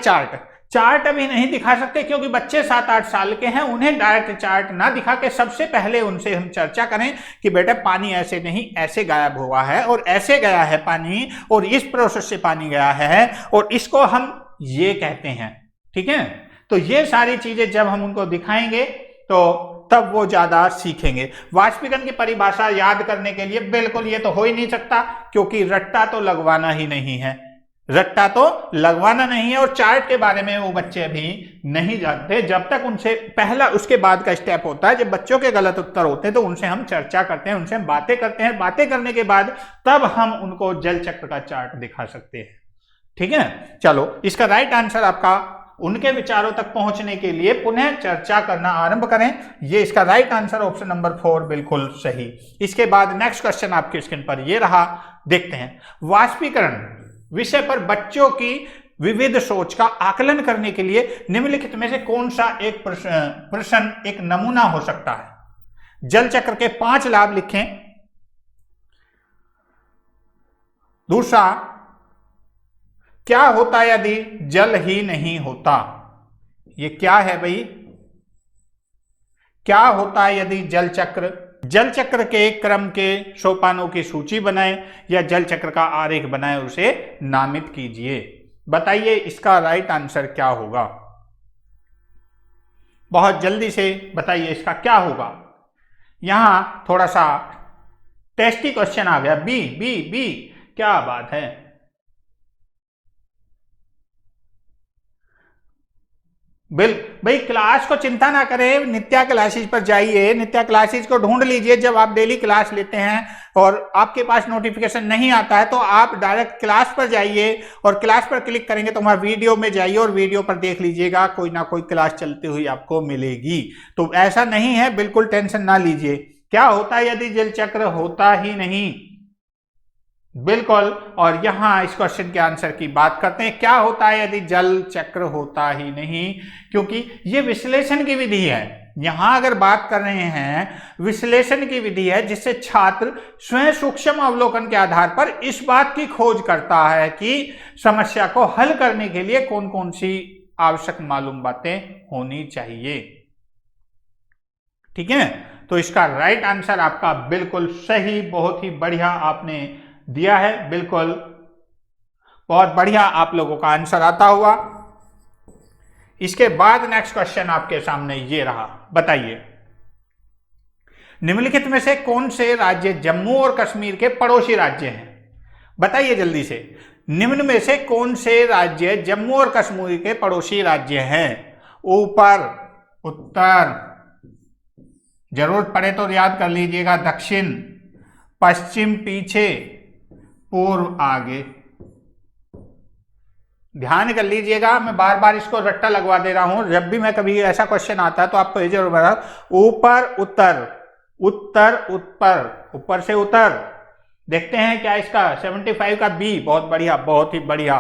चार्ट अभी नहीं दिखा सकते क्योंकि बच्चे 7-8 साल के हैं, उन्हें डायरेक्ट चार्ट ना दिखा के सबसे पहले उनसे हम चर्चा करें कि बेटा पानी ऐसे नहीं ऐसे गायब हुआ है और ऐसे गया है पानी और इस प्रोसेस से पानी गया है और इसको हम ये कहते हैं। ठीक है, तो ये सारी चीजें जब हम उनको दिखाएंगे तो तब वो ज्यादा सीखेंगे। वाष्पीकरण की परिभाषा याद करने के लिए बिल्कुल ये तो हो ही नहीं सकता क्योंकि रट्टा तो लगवाना ही नहीं है, रट्टा तो लगवाना नहीं है और चार्ट के बारे में वो बच्चे अभी नहीं जानते। जब तक उनसे पहला उसके बाद का स्टेप होता है, जब बच्चों के गलत उत्तर होते हैं तो उनसे हम चर्चा करते हैं, उनसे हम बातें करते हैं, बातें करने के बाद तब हम उनको जल चक्र का चार्ट दिखा सकते हैं। ठीक है, चलो इसका राइट आंसर आपका उनके विचारों तक पहुंचने के लिए पुनः चर्चा करना आरंभ करें। ये इसका राइट आंसर ऑप्शन नंबर 4 बिल्कुल सही। इसके बाद नेक्स्ट क्वेश्चन आपके स्क्रीन पर ये रहा, देखते हैं। वाष्पीकरण विषय पर बच्चों की विविध सोच का आकलन करने के लिए निम्नलिखित में से कौन सा एक प्रश्न एक नमूना हो सकता है? जल चक्र के 5 लाभ लिखें। दूसरा, क्या होता यदि जल ही नहीं होता? ये क्या है भाई? क्या होता है यदि जल चक्र के क्रम के सोपानों की सूची बनाएं या जल चक्र का आरेख बनाएं, उसे नामित कीजिए। बताइए इसका राइट आंसर क्या होगा? बहुत जल्दी से बताइए इसका क्या होगा। यहां थोड़ा सा टेस्टी क्वेश्चन आ गया। बी बी बी, क्या बात है। भाई क्लास को चिंता ना करें, नित्या क्लासेस पर जाइए, नित्या क्लासेस को ढूंढ लीजिए। जब आप डेली क्लास लेते हैं और आपके पास नोटिफिकेशन नहीं आता है तो आप डायरेक्ट क्लास पर जाइए और क्लास पर क्लिक करेंगे तो वहां वीडियो में जाइए और वीडियो पर देख लीजिएगा, कोई ना कोई क्लास चलती हुई आपको मिलेगी। तो ऐसा नहीं है, बिल्कुल टेंशन ना लीजिए। क्या होता है यदि जल चक्र होता ही नहीं? बिल्कुल, और यहां इस क्वेश्चन के आंसर की बात करते हैं। क्या होता है यदि जल चक्र होता ही नहीं? क्योंकि ये विश्लेषण की विधि है। यहां अगर बात कर रहे हैं, विश्लेषण की विधि है जिससे छात्र स्वयं सूक्ष्म अवलोकन के आधार पर इस बात की खोज करता है कि समस्या को हल करने के लिए कौन कौन सी आवश्यक मालूम बातें होनी चाहिए। ठीक है, तो इसका राइट आंसर आपका बिल्कुल सही, बहुत ही बढ़िया आपने दिया है, बिल्कुल बहुत बढ़िया आप लोगों का आंसर आता हुआ। इसके बाद नेक्स्ट क्वेश्चन आपके सामने ये रहा, बताइए निम्नलिखित में से कौन से राज्य जम्मू और कश्मीर के पड़ोसी राज्य हैं? बताइए जल्दी से, निम्न में से कौन से राज्य जम्मू और कश्मीर के पड़ोसी राज्य हैं? ऊपर उत्तर, जरूरत पड़े तो याद कर लीजिएगा, दक्षिण, पश्चिम पीछे, पूर्व आगे। ध्यान कर लीजिएगा, मैं बार बार इसको रट्टा लगवा दे रहा हूं। जब भी मैं कभी ऐसा क्वेश्चन आता है तो आपको ये जरूर बता, ऊपर उत्तर, उत्तर उत्तर, ऊपर से उत्तर। देखते हैं क्या इसका 75 का बी, बहुत बढ़िया, बहुत ही बढ़िया।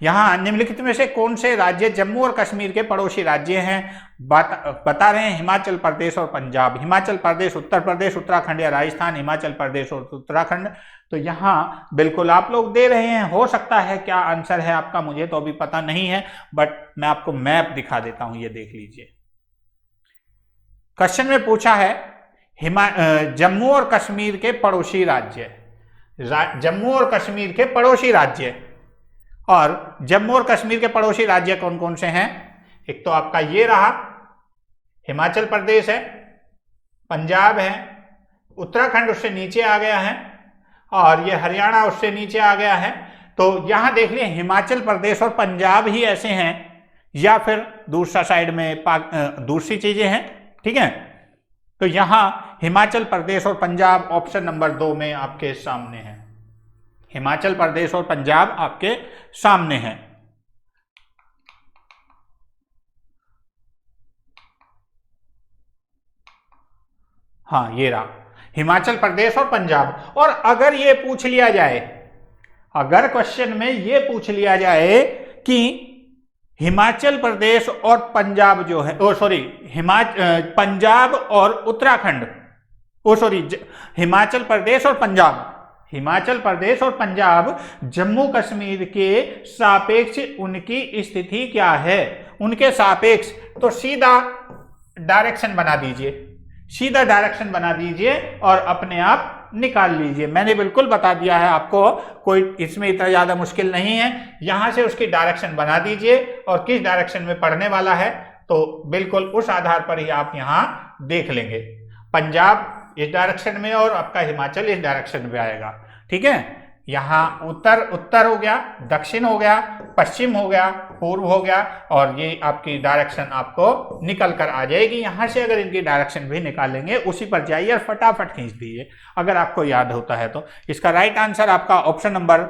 यहां निम्नलिखित में से कौन से राज्य जम्मू और कश्मीर के पड़ोसी राज्य हैं? बता रहे हैं हिमाचल प्रदेश और पंजाब, हिमाचल प्रदेश, उत्तर प्रदेश, उत्तराखंड या राजस्थान, हिमाचल प्रदेश और उत्तराखंड। तो यहाँ बिल्कुल आप लोग दे रहे हैं। हो सकता है क्या आंसर है आपका, मुझे तो अभी पता नहीं है, बट मैं आपको मैप दिखा देता हूं, ये देख लीजिए। क्वेश्चन में पूछा है जम्मू और कश्मीर के पड़ोसी राज्य, जम्मू और कश्मीर के पड़ोसी राज्य, और जम्मू और कश्मीर के पड़ोसी राज्य कौन कौन से हैं? एक तो आपका ये रहा, हिमाचल प्रदेश है, पंजाब है, उत्तराखंड उससे नीचे आ गया है, और ये हरियाणा उससे नीचे आ गया है। तो यहां देख लिए हिमाचल प्रदेश और पंजाब ही ऐसे हैं, या फिर दूसरा साइड में दूसरी चीजें हैं। ठीक है, तो यहां हिमाचल प्रदेश और पंजाब ऑप्शन नंबर 2 में आपके सामने है। हिमाचल प्रदेश और पंजाब आपके सामने है। हाँ ये रहा, हिमाचल प्रदेश और पंजाब। और अगर ये पूछ लिया जाए, अगर क्वेश्चन में ये पूछ लिया जाए कि हिमाचल प्रदेश और पंजाब जो है, पंजाब और उत्तराखंड, हिमाचल प्रदेश और पंजाब, हिमाचल प्रदेश और पंजाब जम्मू कश्मीर के सापेक्ष उनकी स्थिति क्या है, उनके सापेक्ष, तो सीधा डायरेक्शन बना दीजिए, सीधा डायरेक्शन बना दीजिए और अपने आप निकाल लीजिए। मैंने बिल्कुल बता दिया है आपको, कोई इसमें इतना ज्यादा मुश्किल नहीं है। यहां से उसकी डायरेक्शन बना दीजिए और किस डायरेक्शन में पढ़ने वाला है तो बिल्कुल उस आधार पर ही आप यहां देख लेंगे। पंजाब इस डायरेक्शन में और आपका हिमाचल इस डायरेक्शन में आएगा, ठीक है। यहां उत्तर हो गया, दक्षिण हो गया, पश्चिम हो गया, पूर्व हो गया, और ये आपकी डायरेक्शन आपको निकल कर आ जाएगी। यहां से अगर इनकी डायरेक्शन भी निकालेंगे उसी पर जाइए और फटाफट खींच दीजिए अगर आपको याद होता है तो। इसका राइट आंसर आपका ऑप्शन नंबर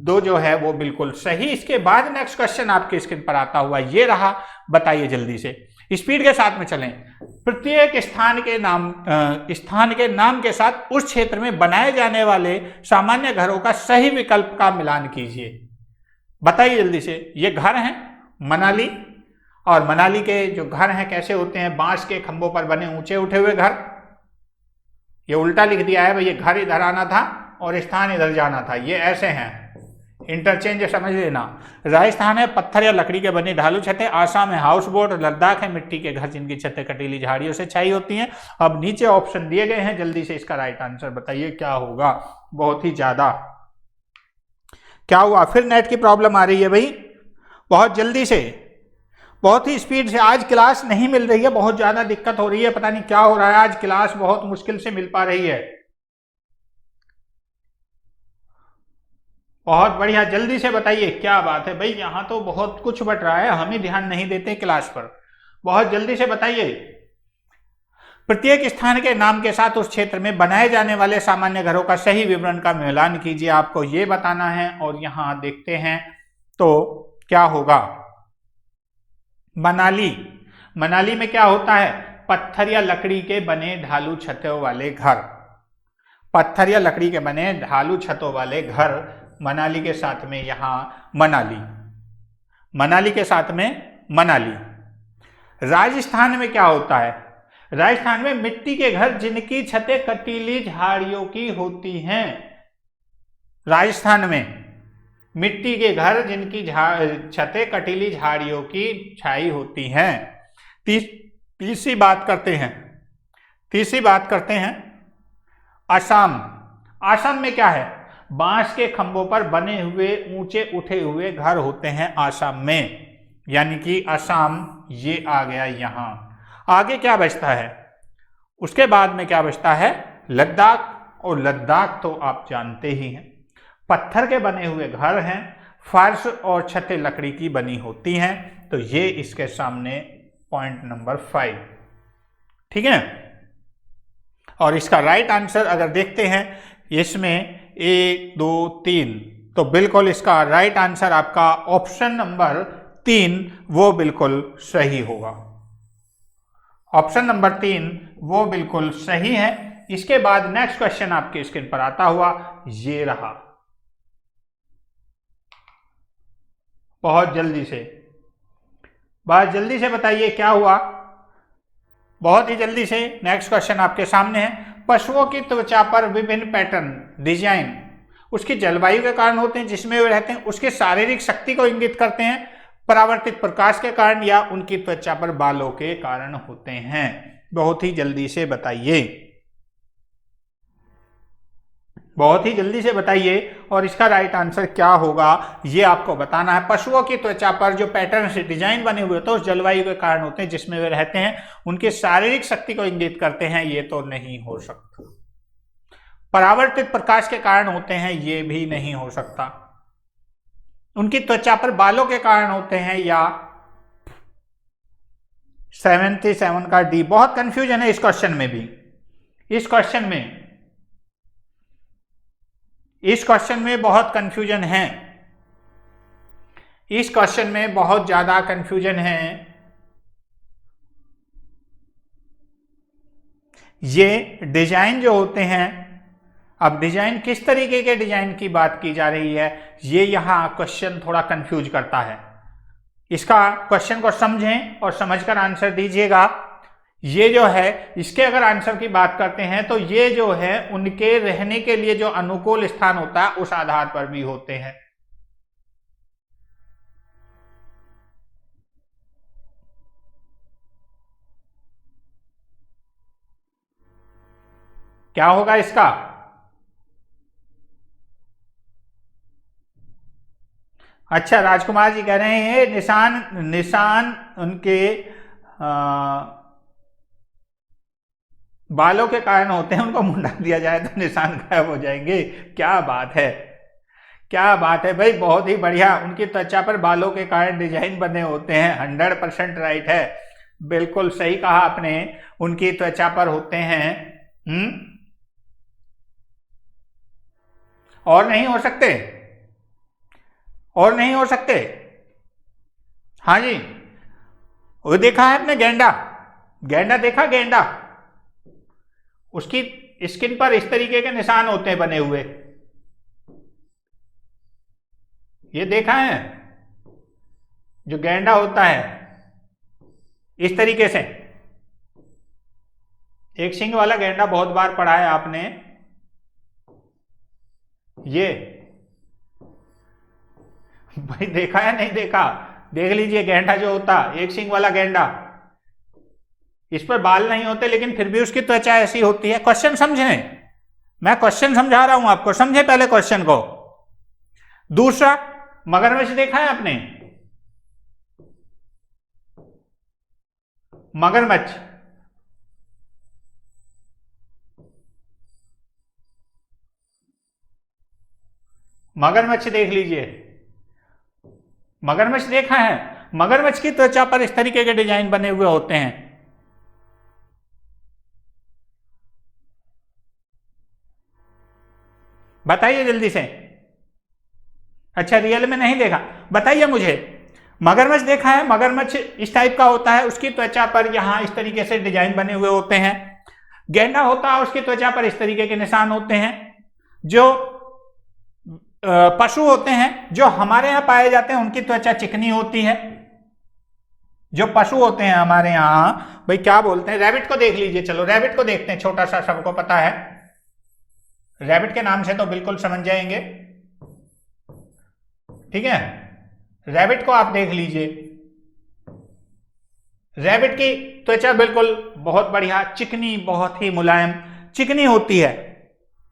2 जो है वो बिल्कुल सही। इसके बाद नेक्स्ट क्वेश्चन आपके स्क्रीन पर आता हुआ ये रहा, बताइए जल्दी से, स्पीड के साथ में चलें। प्रत्येक स्थान के नाम के साथ उस क्षेत्र में बनाए जाने वाले सामान्य घरों का सही विकल्प का मिलान कीजिए। बताइए जल्दी से। ये घर हैं मनाली, और मनाली के जो घर हैं कैसे होते हैं, बांस के खंभों पर बने ऊंचे उठे हुए घर। ये उल्टा लिख दिया है भाई, ये घर इधर आना था और स्थान इधर जाना था, ये ऐसे हैं, इंटरचेंज समझ लेना। राजस्थान है पत्थर या लकड़ी के बने ढालू छतें, आसाम है हाउस बोट, लद्दाख है मिट्टी के घर जिनकी छतें कटीली झाड़ियों से छाई होती हैं। अब नीचे ऑप्शन दिए गए हैं, जल्दी से इसका राइट आंसर बताइए क्या होगा। बहुत ही ज्यादा क्या हुआ, फिर नेट की प्रॉब्लम आ रही है भाई, बहुत जल्दी से, बहुत ही स्पीड से। आज क्लास नहीं मिल रही है, बहुत ज्यादा दिक्कत हो रही है, पता नहीं क्या हो रहा है, आज क्लास बहुत मुश्किल से मिल पा रही है। बहुत बढ़िया, जल्दी से बताइए क्या बात है भाई, यहां तो बहुत कुछ बट रहा है, हम ही ध्यान नहीं देते क्लास पर। बहुत जल्दी से बताइए। प्रत्येक स्थान के नाम के साथ उस क्षेत्र में बनाए जाने वाले सामान्य घरों का सही विवरण का मिलान कीजिए, आपको यह बताना है। और यहां देखते हैं तो क्या होगा। मनाली में क्या होता है, पत्थर या लकड़ी के बने ढालू छतों वाले घर, पत्थर या लकड़ी के बने ढालू छतों वाले घर मनाली के साथ में, यहां मनाली के साथ में मनाली। राजस्थान में क्या होता है, राजस्थान में मिट्टी के घर जिनकी छतें कटीली झाड़ियों की होती हैं। राजस्थान में मिट्टी के घर जिनकी छतें कटीली झाड़ियों की छाई होती हैं। तीसरी बात करते हैं आसाम में क्या है, बांस के खंभों पर बने हुए ऊंचे उठे हुए घर होते हैं आसाम में, यानी कि आसाम ये आ गया यहां। आगे क्या बचता है, उसके बाद में क्या बचता है, लद्दाख। और लद्दाख तो आप जानते ही हैं, पत्थर के बने हुए घर हैं, फर्श और छतें लकड़ी की बनी होती हैं। तो ये इसके सामने पॉइंट नंबर 5, ठीक है। और इसका राइट आंसर अगर देखते हैं इसमें 1 2 3, तो बिल्कुल इसका राइट आंसर आपका ऑप्शन नंबर 3 वो बिल्कुल सही होगा। ऑप्शन नंबर 3 वो बिल्कुल सही है। इसके बाद नेक्स्ट क्वेश्चन आपके स्क्रीन पर आता हुआ ये रहा, बहुत जल्दी से बताइए क्या हुआ, बहुत ही जल्दी से। नेक्स्ट क्वेश्चन आपके सामने है, पशुओं की त्वचा पर विभिन्न पैटर्न डिजाइन उसकी जलवायु के कारण होते हैं जिसमें वे रहते हैं, उसके शारीरिक शक्ति को इंगित करते हैं, परावर्तित प्रकाश के कारण, या उनकी त्वचा पर बालों के कारण होते हैं। बहुत ही जल्दी से बताइए, बहुत ही जल्दी से बताइए। और इसका राइट आंसर क्या होगा ये आपको बताना है। पशुओं की त्वचा पर जो पैटर्न से डिजाइन बने हुए तो उस जलवायु के कारण होते हैं जिसमें वे रहते हैं, उनके शारीरिक शक्ति को इंगित करते हैं, ये तो नहीं हो सकता। परावर्तित प्रकाश के कारण होते हैं, ये भी नहीं हो सकता। उनकी त्वचा पर बालों के कारण होते हैं, या 77 का डी। बहुत कंफ्यूजन है इस क्वेश्चन में भी, इस क्वेश्चन में बहुत कंफ्यूजन है, इस क्वेश्चन में बहुत ज्यादा कंफ्यूजन है। ये डिजाइन जो होते हैं, अब डिजाइन किस तरीके के डिजाइन की बात की जा रही है, ये यहां क्वेश्चन थोड़ा कंफ्यूज करता है। इसका क्वेश्चन को समझें और समझकर आंसर दीजिएगा। ये जो है इसके अगर आंसर की बात करते हैं तो ये जो है उनके रहने के लिए जो अनुकूल स्थान होता है उस आधार पर भी होते हैं। क्या होगा इसका? अच्छा, राजकुमार जी कह रहे हैं निशान उनके बालों के कारण होते हैं, उनको मुंडा दिया जाए तो निशान गायब हो जाएंगे। क्या बात है, क्या बात है भाई, बहुत ही बढ़िया। उनकी त्वचा पर बालों के कारण डिजाइन बने होते हैं, 100% राइट है, बिल्कुल सही कहा आपने, उनकी त्वचा पर होते हैं। और नहीं हो सकते, और नहीं हो सकते। हाँ जी, वो देखा है आपने गेंडा, गेंडा देखा, गेंडा उसकी स्किन पर इस तरीके के निशान होते हैं बने हुए, ये देखा है? जो गेंडा होता है इस तरीके से, एक सींग वाला गेंडा बहुत बार पढ़ा है आपने, ये भाई देखा है नहीं देखा? देख लीजिए, गेंडा जो होता, एक सींग वाला गेंडा, इस पर बाल नहीं होते लेकिन फिर भी उसकी त्वचा ऐसी होती है। क्वेश्चन समझें, मैं क्वेश्चन समझा रहा हूं आपको, समझे पहले क्वेश्चन को। दूसरा, मगरमच्छ देखा है आपने? मगरमच्छ, मगरमच्छ देख लीजिए, मगरमच्छ देखा है? मगरमच्छ की त्वचा पर इस तरीके के डिजाइन बने हुए होते हैं। बताइए जल्दी से। अच्छा, रियल में नहीं देखा, बताइए मुझे। मगरमच्छ देखा है? मगरमच्छ इस टाइप का होता है, उसकी त्वचा पर यहां इस तरीके से डिजाइन बने हुए होते हैं। गेंडा होता है, उसकी त्वचा पर इस तरीके के निशान होते हैं। जो पशु होते हैं जो हमारे यहाँ पाए जाते हैं उनकी त्वचा चिकनी होती है। जो पशु होते हैं हमारे यहाँ, भाई क्या बोलते हैं, रैबिट को देख लीजिए, चलो रैबिट को देखते हैं, छोटा सा, सबको पता है रैबिट के नाम से तो बिल्कुल समझ जाएंगे, ठीक है? रैबिट को आप देख लीजिए, रैबिट की त्वचा बिल्कुल बहुत बढ़िया चिकनी, बहुत ही मुलायम चिकनी होती है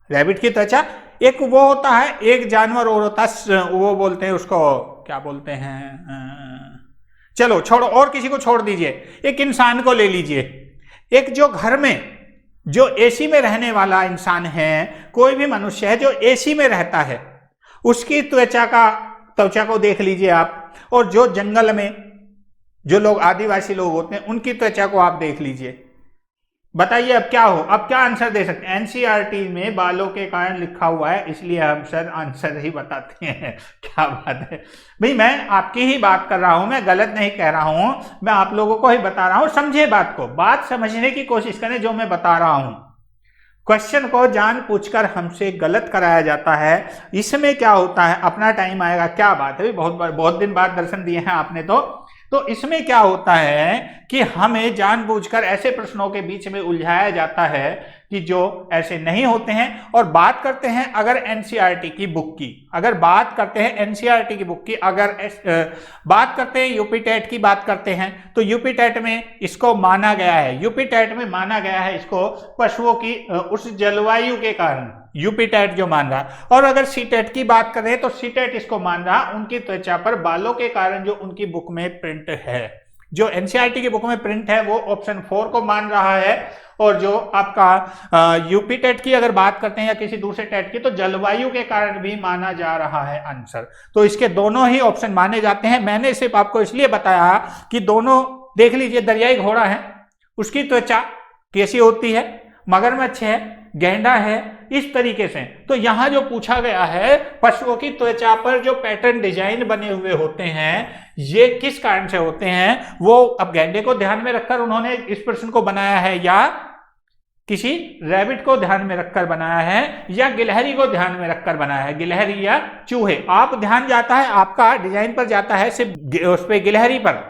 रैबिट की त्वचा। एक वो होता है, एक जानवर और होता है, वो बोलते हैं उसको, क्या बोलते हैं, चलो छोड़ो, और किसी को छोड़ दीजिए, एक इंसान को ले लीजिए। एक जो घर में जो एसी में रहने वाला इंसान है, कोई भी मनुष्य है जो एसी में रहता है, उसकी त्वचा को देख लीजिए आप, और जो जंगल में जो लोग आदिवासी लोग होते हैं उनकी त्वचा को आप देख लीजिए। बताइए अब क्या हो, अब क्या आंसर दे सकते हैं? एनसीईआरटी में बालों के कारण लिखा हुआ है, इसलिए हम सर आंसर ही बताते हैं। क्या बात है भाई, मैं आपकी ही बात कर रहा हूं, मैं गलत नहीं कह रहा हूं, मैं आप लोगों को ही बता रहा हूं। समझे बात को, बात समझने की कोशिश करें जो मैं बता रहा हूं। क्वेश्चन को जानबूझकर हमसे गलत कराया जाता है, इसमें क्या होता है, अपना टाइम आएगा। क्या बात है, बहुत दिन बाद दर्शन दिए हैं आपने तो इसमें क्या होता है कि हमें जानबूझकर ऐसे प्रश्नों के बीच में उलझाया जाता है कि जो ऐसे नहीं होते हैं। और बात करते हैं अगर एनसीईआरटी की बुक की, अगर बात करते हैं एनसीईआरटी की बुक की, अगर बात करते हैं यूपी टेट की बात करते हैं, तो यूपी टेट में इसको माना गया है, यूपी टेट में माना गया है इसको पशुओं की उस जलवायु के कारण, यूपी टेट जो मान रहा। और अगर सी टेट की बात करें तो सी टेट इसको मान रहा उनकी त्वचा पर बालों के कारण जो उनकी बुक में प्रिंट है, जो एनसीईआरटी की बुक में प्रिंट है वो ऑप्शन 4 को मान रहा है। और जो आपका यूपी टेट की अगर बात करते हैं या किसी दूसरे टेट की, तो जलवायु के कारण भी माना जा रहा है आंसर। तो इसके दोनों ही ऑप्शन माने जाते हैं। मैंने सिर्फ आपको इसलिए बताया कि दोनों देख लीजिए, दरियाई घोड़ा है, उसकी त्वचा कैसी होती है, मगरमच्छ है, गेंडा है, इस तरीके से। तो यहां जो पूछा गया है, पशुओं की त्वचा पर जो पैटर्न डिजाइन बने हुए होते हैं, ये किस कारण से होते हैं, वो अब गेंडे को ध्यान में रखकर उन्होंने इस प्रश्न को बनाया है, या किसी रैबिट को ध्यान में रखकर बनाया है या गिलहरी को ध्यान में रखकर बनाया है, गिलहरी या चूहे। आप ध्यान जाता है आपका डिजाइन पर जाता है सिर्फ उस पे गिलहरी पर,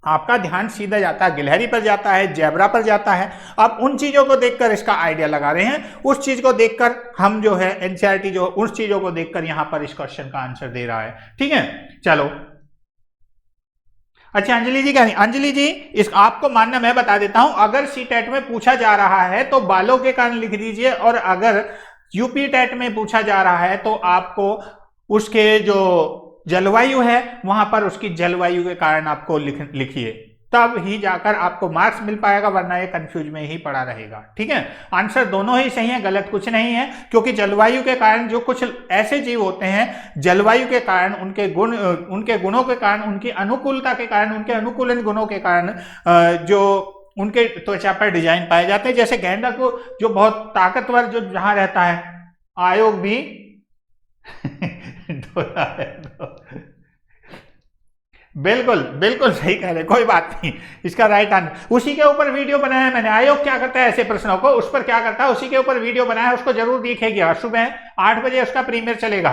आपका ध्यान सीधा जाता है गिलहरी पर जाता है, जेब्रा पर जाता है। आप उन चीजों को देखकर इसका आइडिया लगा रहे हैं, उस चीज को देखकर हम जो है एनसीईआरटी जो उस चीजों को देखकर यहां पर इस क्वेश्चन का आंसर दे रहा है। ठीक है, चलो अच्छा अंजलि जी क्या नहीं, अंजलि जी इस आपको मानना मैं बता देता हूं, अगर सी टेट में पूछा जा रहा है तो बालों के कारण लिख दीजिए, और अगर यूपी टेट में पूछा जा रहा है तो आपको उसके जो जलवायु है वहां पर उसकी जलवायु के कारण आपको लिखिए, तब ही जाकर आपको मार्क्स मिल पाएगा, वरना ये कंफ्यूज में ही पड़ा रहेगा। ठीक है, आंसर दोनों ही सही है, गलत कुछ नहीं है, क्योंकि जलवायु के कारण जो कुछ ऐसे जीव होते हैं, जलवायु के कारण उनके गुणों के कारण, उनकी अनुकूलता के कारण, उनके अनुकूलन गुणों के कारण जो उनके त्वचा पर डिजाइन पाए जाते हैं। जैसे गैंडा को जो बहुत ताकतवर जो जहां रहता है, आयोग भी बिल्कुल बिल्कुल सही कह रहे, कोई बात नहीं, इसका राइट आंसर। उसी के ऊपर वीडियो बनाया है मैंने, आयोग क्या करता है ऐसे प्रश्नों को, उस पर क्या करता है, उसी के ऊपर वीडियो बनाया है, उसको जरूर देखिएगा। सुबह 8 बजे उसका प्रीमियर चलेगा,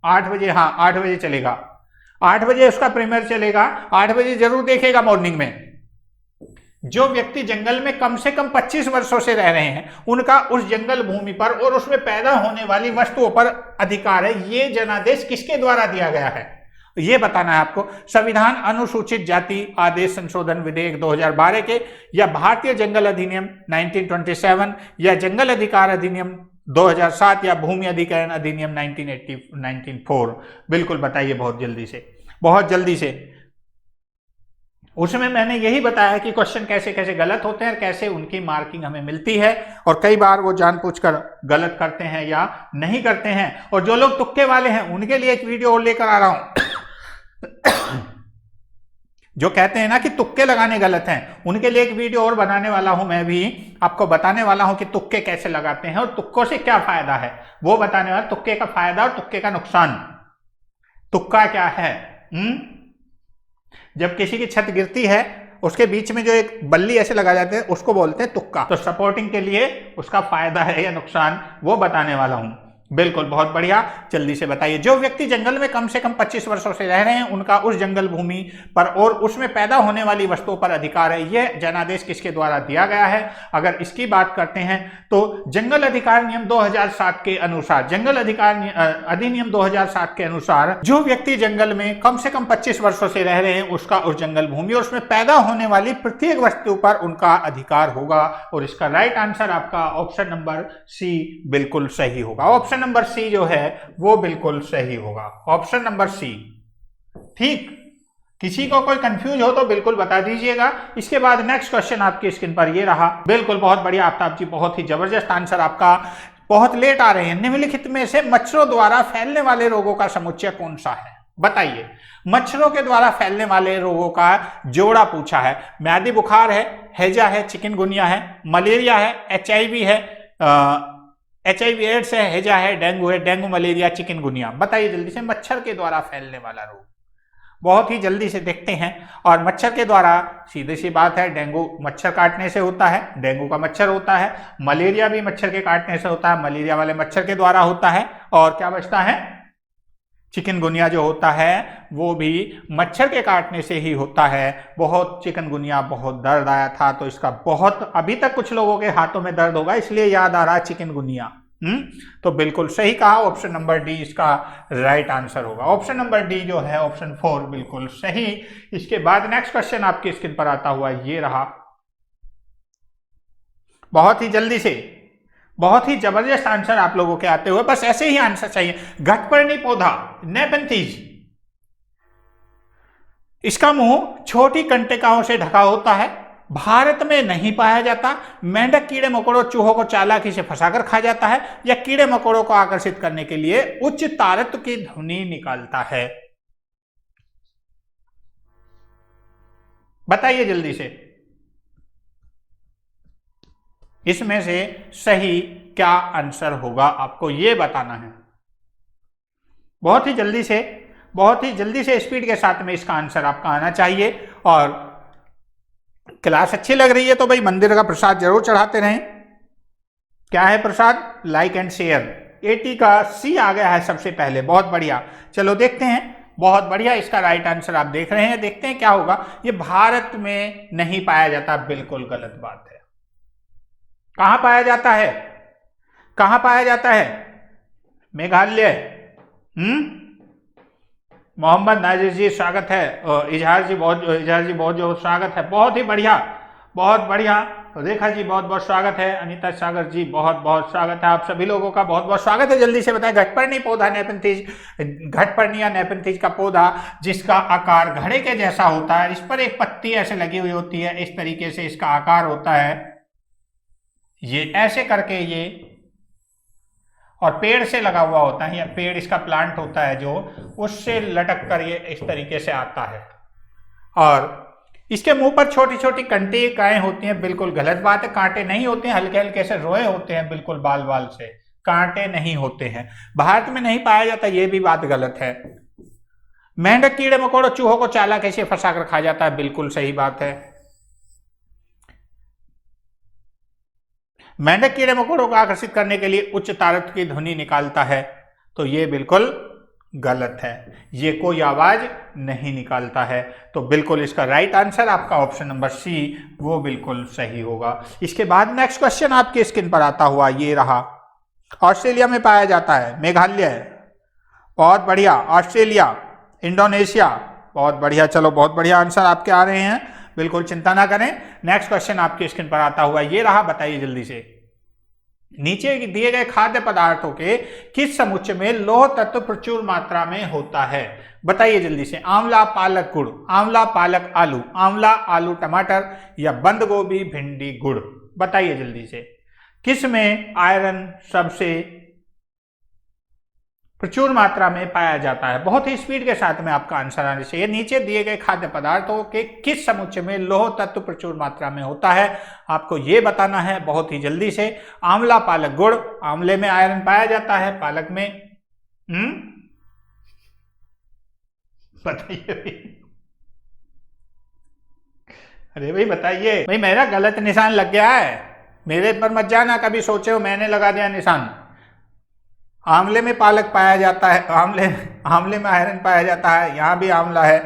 8 बजे, हाँ 8 बजे चलेगा, 8 बजे उसका प्रीमियर चलेगा, 8 बजे जरूर देखेगा मॉर्निंग में। जो व्यक्ति जंगल में कम से कम 25 वर्षों से रह रहे हैं, उनका उस जंगल भूमि पर और उसमें पैदा होने वाली वस्तुओं पर अधिकार है। ये जनादेश किसके द्वारा दिया गया है ये बताना है आपको। संविधान अनुसूचित जाति आदेश संशोधन विधेयक 2012 के, या भारतीय जंगल अधिनियम 1927, या जंगल अधिकार अधिनियम 2007, या भूमि अधिग्रहण अधिनियम 1984। बिल्कुल बताइए बहुत जल्दी से, बहुत जल्दी से। उसमें मैंने यही बताया कि क्वेश्चन कैसे कैसे गलत होते हैं और कैसे उनकी मार्किंग हमें मिलती है, और कई बार वो जानबूझकर गलत करते हैं या नहीं करते हैं। और जो लोग तुक्के वाले हैं उनके लिए एक वीडियो और लेकर आ रहा हूं जो कहते हैं ना कि तुक्के लगाने गलत हैं, उनके लिए एक वीडियो और बनाने वाला हूं मैं भी, आपको बताने वाला हूं कि तुक्के कैसे लगाते हैं और तुक्कों से क्या फायदा है, वो बताने वाला। तुक्के का फायदा और तुक्के का नुकसान। तुक्का क्या है? जब किसी की छत गिरती है उसके बीच में जो एक बल्ली ऐसे लगा जाते हैं उसको बोलते हैं तुक्का। तो सपोर्टिंग के लिए उसका फायदा है या नुकसान वो बताने वाला हूं। बिल्कुल, बहुत बढ़िया, जल्दी से बताइए। जो व्यक्ति जंगल में कम से कम 25 वर्षों से रह रहे हैं, उनका उस जंगल भूमि पर और उसमें पैदा होने वाली वस्तुओं पर अधिकार है। यह जनादेश किसके द्वारा दिया गया है? अगर इसकी बात करते हैं तो जंगल अधिकार नियम 2007 के अनुसार, जंगल अधिकार अधिनियम 2007 के अनुसार जो व्यक्ति जंगल में कम से कम 25 वर्षों से रह रहे हैं, उसका उस जंगल भूमि और उसमें पैदा होने वाली प्रत्येक वस्तु पर उनका अधिकार होगा। और इसका राइट आंसर आपका ऑप्शन नंबर सी बिल्कुल सही होगा। ऑप्शन नंबर सी जो है वो बिल्कुल सही होगा, ऑप्शन नंबर सी। ठीक, किसी को कोई कंफ्यूज हो तो बिल्कुल बता दीजिएगा। इसके बाद नेक्स्ट क्वेश्चन आपकी स्क्रीन पर ये रहा। बिल्कुल, बहुत बढ़िया आफ्ताब जी, बहुत ही जबरदस्त आंसर आपका। बहुत लेट आ रहे हैं। निम्नलिखित में से मच्छरों द्वारा फैलने वाले रोगों का समुच्चय कौन सा है? बताइए। मच्छरों के द्वारा फैलने वाले रोगों का जोड़ा पूछा है। म्यादी बुखार है, हैजा है, चिकनगुनिया है, मलेरिया है, HIV है, HIV एड्स है, हैजा है, डेंगू है, डेंगू, मलेरिया, चिकनगुनिया। बताइए जल्दी से, मच्छर के द्वारा फैलने वाला रोग। बहुत ही जल्दी से देखते हैं। और मच्छर के द्वारा सीधी सी बात है, डेंगू मच्छर काटने से होता है, डेंगू का मच्छर होता है। मलेरिया भी मच्छर के काटने से होता है, मलेरिया वाले मच्छर के द्वारा होता है। और क्या बचता है? चिकनगुनिया जो होता है वो भी मच्छर के काटने से ही होता है। बहुत चिकनगुनिया, बहुत दर्द आया था, तो इसका बहुत, अभी तक कुछ लोगों के हाथों में दर्द होगा, इसलिए याद आ रहा है चिकनगुनिया। तो बिल्कुल सही कहा, ऑप्शन नंबर डी इसका राइट आंसर होगा। ऑप्शन नंबर डी जो है, ऑप्शन 4 बिल्कुल सही। इसके बाद नेक्स्ट क्वेश्चन आपकी स्क्रीन पर आता हुआ ये रहा। बहुत ही जल्दी से, बहुत ही जबरदस्त आंसर आप लोगों के आते हुए, बस ऐसे ही आंसर चाहिए। घटपर्णी पौधा नेपेंथीज, इसका मुंह छोटी कंटिकाओं से ढका होता है, भारत में नहीं पाया जाता। मेंढक कीड़े मकोड़ों चूहों को चालाकी से फंसाकर खा जाता है, या कीड़े मकोड़ों को आकर्षित करने के लिए उच्च तारत्व की ध्वनि निकालता है। बताइए जल्दी से, इसमें से सही क्या आंसर होगा, आपको यह बताना है। बहुत ही जल्दी से, बहुत ही जल्दी से, स्पीड के साथ में इसका आंसर आपका आना चाहिए। और क्लास अच्छी लग रही है तो भाई मंदिर का प्रसाद जरूर चढ़ाते रहें। क्या है प्रसाद? Like and share. 80 का सी आ गया है सबसे पहले, बहुत बढ़िया। चलो देखते हैं, बहुत बढ़िया, इसका राइट आंसर आप देख रहे हैं। देखते हैं क्या होगा। ये भारत में नहीं पाया जाता, बिल्कुल गलत बात है। कहां पाया जाता है? कहां पाया जाता है? मेघालय। मोहम्मद नाजिर जी स्वागत है, इजहार जी बहुत स्वागत है, बहुत ही बढ़िया, बहुत बढ़िया। रेखा जी बहुत बहुत स्वागत है, अनीता सागर जी बहुत बहुत स्वागत है, आप सभी लोगों का बहुत बहुत स्वागत है। जल्दी से बताएं, घटपर्णी पौधा नेपेंथिज, घटपर्णी या नेपेंथिज का पौधा जिसका आकार घड़े के जैसा होता है, इस पर एक पत्ती ऐसे लगी हुई होती है, इस तरीके से इसका आकार होता है, ये ऐसे करके ये, और पेड़ से लगा हुआ होता है, या पेड़ इसका प्लांट होता है जो, उससे लटक कर ये इस तरीके से आता है, और इसके मुंह पर छोटी छोटी कंटिकाएं होती हैं। बिल्कुल गलत बात है, कांटे नहीं होते हैं, हल्के हल्के से रोए होते हैं, बिल्कुल बाल बाल से, कांटे नहीं होते हैं। भारत में नहीं पाया जाता, ये भी बात गलत है। मेंढक कीड़े मकोड़ों चूहों को चाला कैसे फंसा कर खा जाता है, बिल्कुल सही बात है। मेंढक कीड़े मकोड़ों को आकर्षित करने के लिए उच्च तारत्व की ध्वनि निकालता है, तो ये बिल्कुल गलत है, ये कोई आवाज नहीं निकालता है। तो बिल्कुल इसका राइट आंसर आपका ऑप्शन नंबर सी, वो बिल्कुल सही होगा। इसके बाद नेक्स्ट क्वेश्चन आपके स्क्रीन पर आता हुआ ये रहा। ऑस्ट्रेलिया में पाया जाता है, मेघालय, बहुत बढ़िया, ऑस्ट्रेलिया, इंडोनेशिया, बहुत बढ़िया। चलो बहुत बढ़िया आंसर आपके आ रहे हैं, बिल्कुल चिंता ना करें। नेक्स्ट क्वेश्चन आपके स्क्रीन पर आता हुआ ये रहा, बताइए जल्दी से। नीचे दिए गए खाद्य पदार्थों के किस समुच्चय में लौह तत्व प्रचुर मात्रा में होता है, बताइए जल्दी से। आंवला पालक गुड़, आंवला पालक आलू, आंवला आलू टमाटर, या बंद गोभी भिंडी गुड़, बताइए जल्दी से। किस में आयरन सबसे प्रचुर मात्रा में पाया जाता है? बहुत ही स्पीड के साथ में आपका आंसर आने चाहिए। नीचे दिए गए खाद्य पदार्थों के किस समुच्चय में लौह तत्व प्रचुर मात्रा में होता है, आपको यह बताना है बहुत ही जल्दी से। आंवला पालक गुड़, आंवले में आयरन पाया जाता है, पालक में बताइए भाई, अरे भाई बताइए भाई, मेरा गलत निशान लग गया है, मेरे पर मत जाना कभी सोचे हो मैंने लगा दिया निशान। आंवले में पालक पाया जाता है, आंवले में आयरन पाया जाता है, यहाँ भी आंवला है,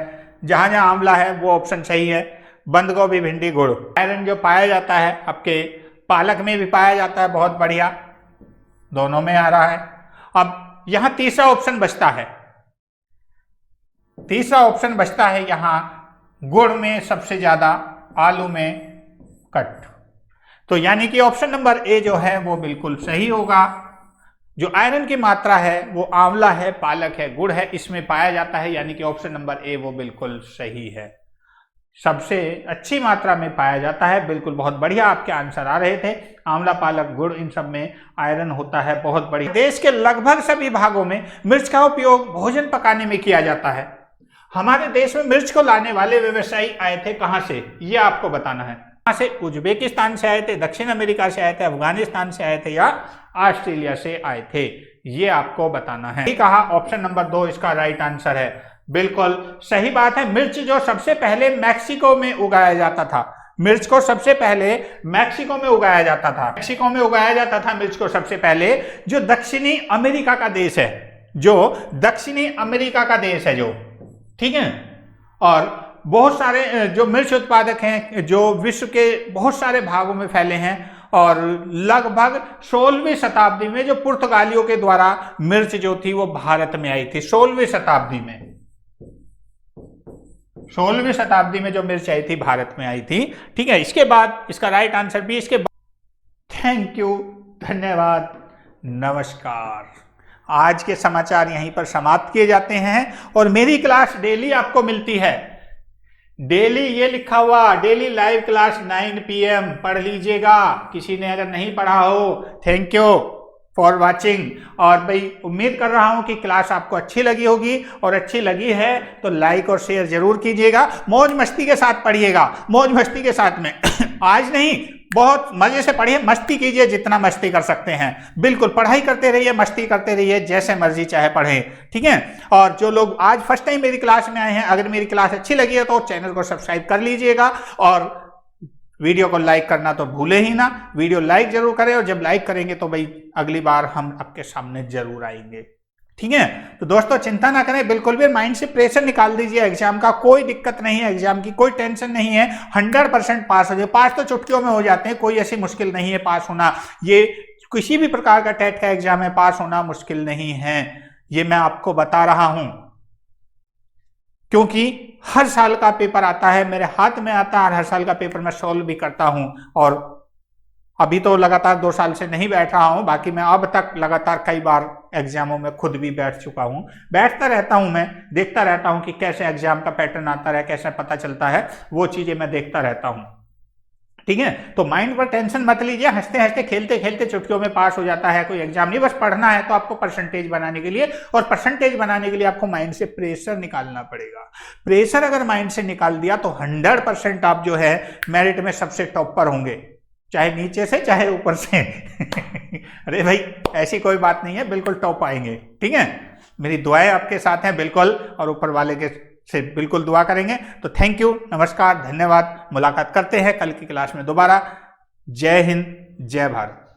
जहाँ जहाँ आंवला है वो ऑप्शन सही है। बंद गोभी भिंडी गुड़, आयरन जो पाया जाता है आपके पालक में भी पाया जाता है, बहुत बढ़िया, दोनों में आ रहा है। अब यहाँ तीसरा ऑप्शन बचता है, तीसरा ऑप्शन बचता है यहाँ, गुड़ में सबसे ज्यादा, आलू में कट, तो यानी कि ऑप्शन नंबर ए जो है वो बिल्कुल सही होगा। जो आयरन की मात्रा है वो आंवला है, पालक है, गुड़ है, इसमें पाया जाता है, यानी कि ऑप्शन नंबर ए वो बिल्कुल सही है, सबसे अच्छी मात्रा में पाया जाता है। बिल्कुल बहुत बढ़िया आपके आंसर आ रहे थे, आंवला पालक गुड़ इन सब में आयरन होता है, बहुत बढ़िया। देश के लगभग सभी भागों में मिर्च का उपयोग भोजन पकाने में किया जाता है। हमारे देश में मिर्च को लाने वाले व्यवसायी आए थे कहां से, ये आपको बताना है। कहां से? उज्बेकिस्तान से आए थे, दक्षिण अमेरिका से आए थे, अफगानिस्तान से आए थे, या ऑस्ट्रेलिया से आए थे, ये आपको बताना है। ठीक कहा, ऑप्शन नंबर 2 इसका राइट आंसर है, बिल्कुल सही बात है। मिर्च जो सबसे पहले मैक्सिको में उगाया जाता था, मिर्च को सबसे पहले मैक्सिको में उगाया जाता था, मैक्सिको में उगाया जाता था मिर्च को सबसे पहले, जो दक्षिणी अमेरिका का देश है, जो दक्षिणी अमेरिका का देश है जो, ठीक है। और बहुत सारे जो मिर्च उत्पादक हैं जो विश्व के बहुत सारे भागों में फैले हैं, और लगभग 16वीं शताब्दी में जो पुर्तगालियों के द्वारा मिर्च जो थी वो भारत में आई थी, 16वीं शताब्दी में, 16वीं शताब्दी में जो मिर्च आई थी भारत में आई थी, ठीक है। इसके बाद इसका राइट आंसर भी इसके बाद। थैंक यू, धन्यवाद, नमस्कार। आज के समाचार यहीं पर समाप्त किए जाते हैं, और मेरी क्लास डेली आपको मिलती है, डेली ये लिखा हुआ डेली लाइव क्लास 9 PM, पढ़ लीजिएगा, किसी ने अगर नहीं पढ़ा हो, थैंक यू फॉर वाचिंग। और भाई उम्मीद कर रहा हूं कि क्लास आपको अच्छी लगी होगी, और अच्छी लगी है तो लाइक और शेयर जरूर कीजिएगा, मौज मस्ती के साथ पढ़िएगा, मौज मस्ती के साथ में आज नहीं, बहुत मजे से पढ़िए, मस्ती कीजिए, जितना मस्ती कर सकते हैं, बिल्कुल पढ़ाई करते रहिए, मस्ती करते रहिए, जैसे मर्जी चाहे पढ़ें, ठीक है। और जो लोग आज फर्स्ट टाइम मेरी क्लास में आए हैं, अगर मेरी क्लास अच्छी लगी है तो चैनल को सब्सक्राइब कर लीजिएगा, और वीडियो को लाइक करना तो भूले ही ना, वीडियो लाइक जरूर करें, और जब लाइक करेंगे तो भाई अगली बार हम आपके सामने जरूर आएंगे। ठीक है, तो दोस्तों चिंता ना करें, बिल्कुल भी माइंड से प्रेशर निकाल दीजिए एग्जाम का, कोई दिक्कत नहीं है एग्जाम की, कोई टेंशन नहीं है, 100% पास हो जाए। पास तो चुटकियों में हो जाते हैं, कोई ऐसी मुश्किल नहीं है पास होना। ये किसी भी प्रकार का टेट का एग्जाम है, पास होना मुश्किल नहीं है, ये मैं आपको बता रहा हूं, क्योंकि हर साल का पेपर आता है, मेरे हाथ में आता है, और हर साल का पेपर मैं सॉल्व भी करता हूं। और अभी तो लगातार 2 साल से नहीं बैठ रहा हूं, बाकी मैं अब तक लगातार कई बार एग्जामों में खुद भी बैठ चुका हूं, बैठता रहता हूं, मैं देखता रहता हूं कि कैसे एग्जाम का पैटर्न आता है, कैसे पता चलता है, वो चीजें मैं देखता रहता हूं। ठीक है, तो माइंड पर टेंशन मत लीजिए, हंसते हंसते खेलते खेलते चुटकियों में पास हो जाता है कोई एग्जाम नहीं। बस पढ़ना है तो आपको परसेंटेज बनाने के लिए, और परसेंटेज बनाने के लिए आपको माइंड से प्रेशर निकालना पड़ेगा। प्रेशर अगर माइंड से निकाल दिया तो 100% आप जो है मेरिट में सबसे टॉप पर होंगे, चाहे नीचे से चाहे ऊपर से। अरे भाई ऐसी कोई बात नहीं है, बिल्कुल टॉप आएंगे। ठीक है, मेरी दुआएं आपके साथ हैं बिल्कुल, और ऊपर वाले के से बिल्कुल दुआ करेंगे। तो थैंक यू, नमस्कार, धन्यवाद, मुलाकात करते हैं कल की क्लास में दोबारा। जय हिंद, जय भारत।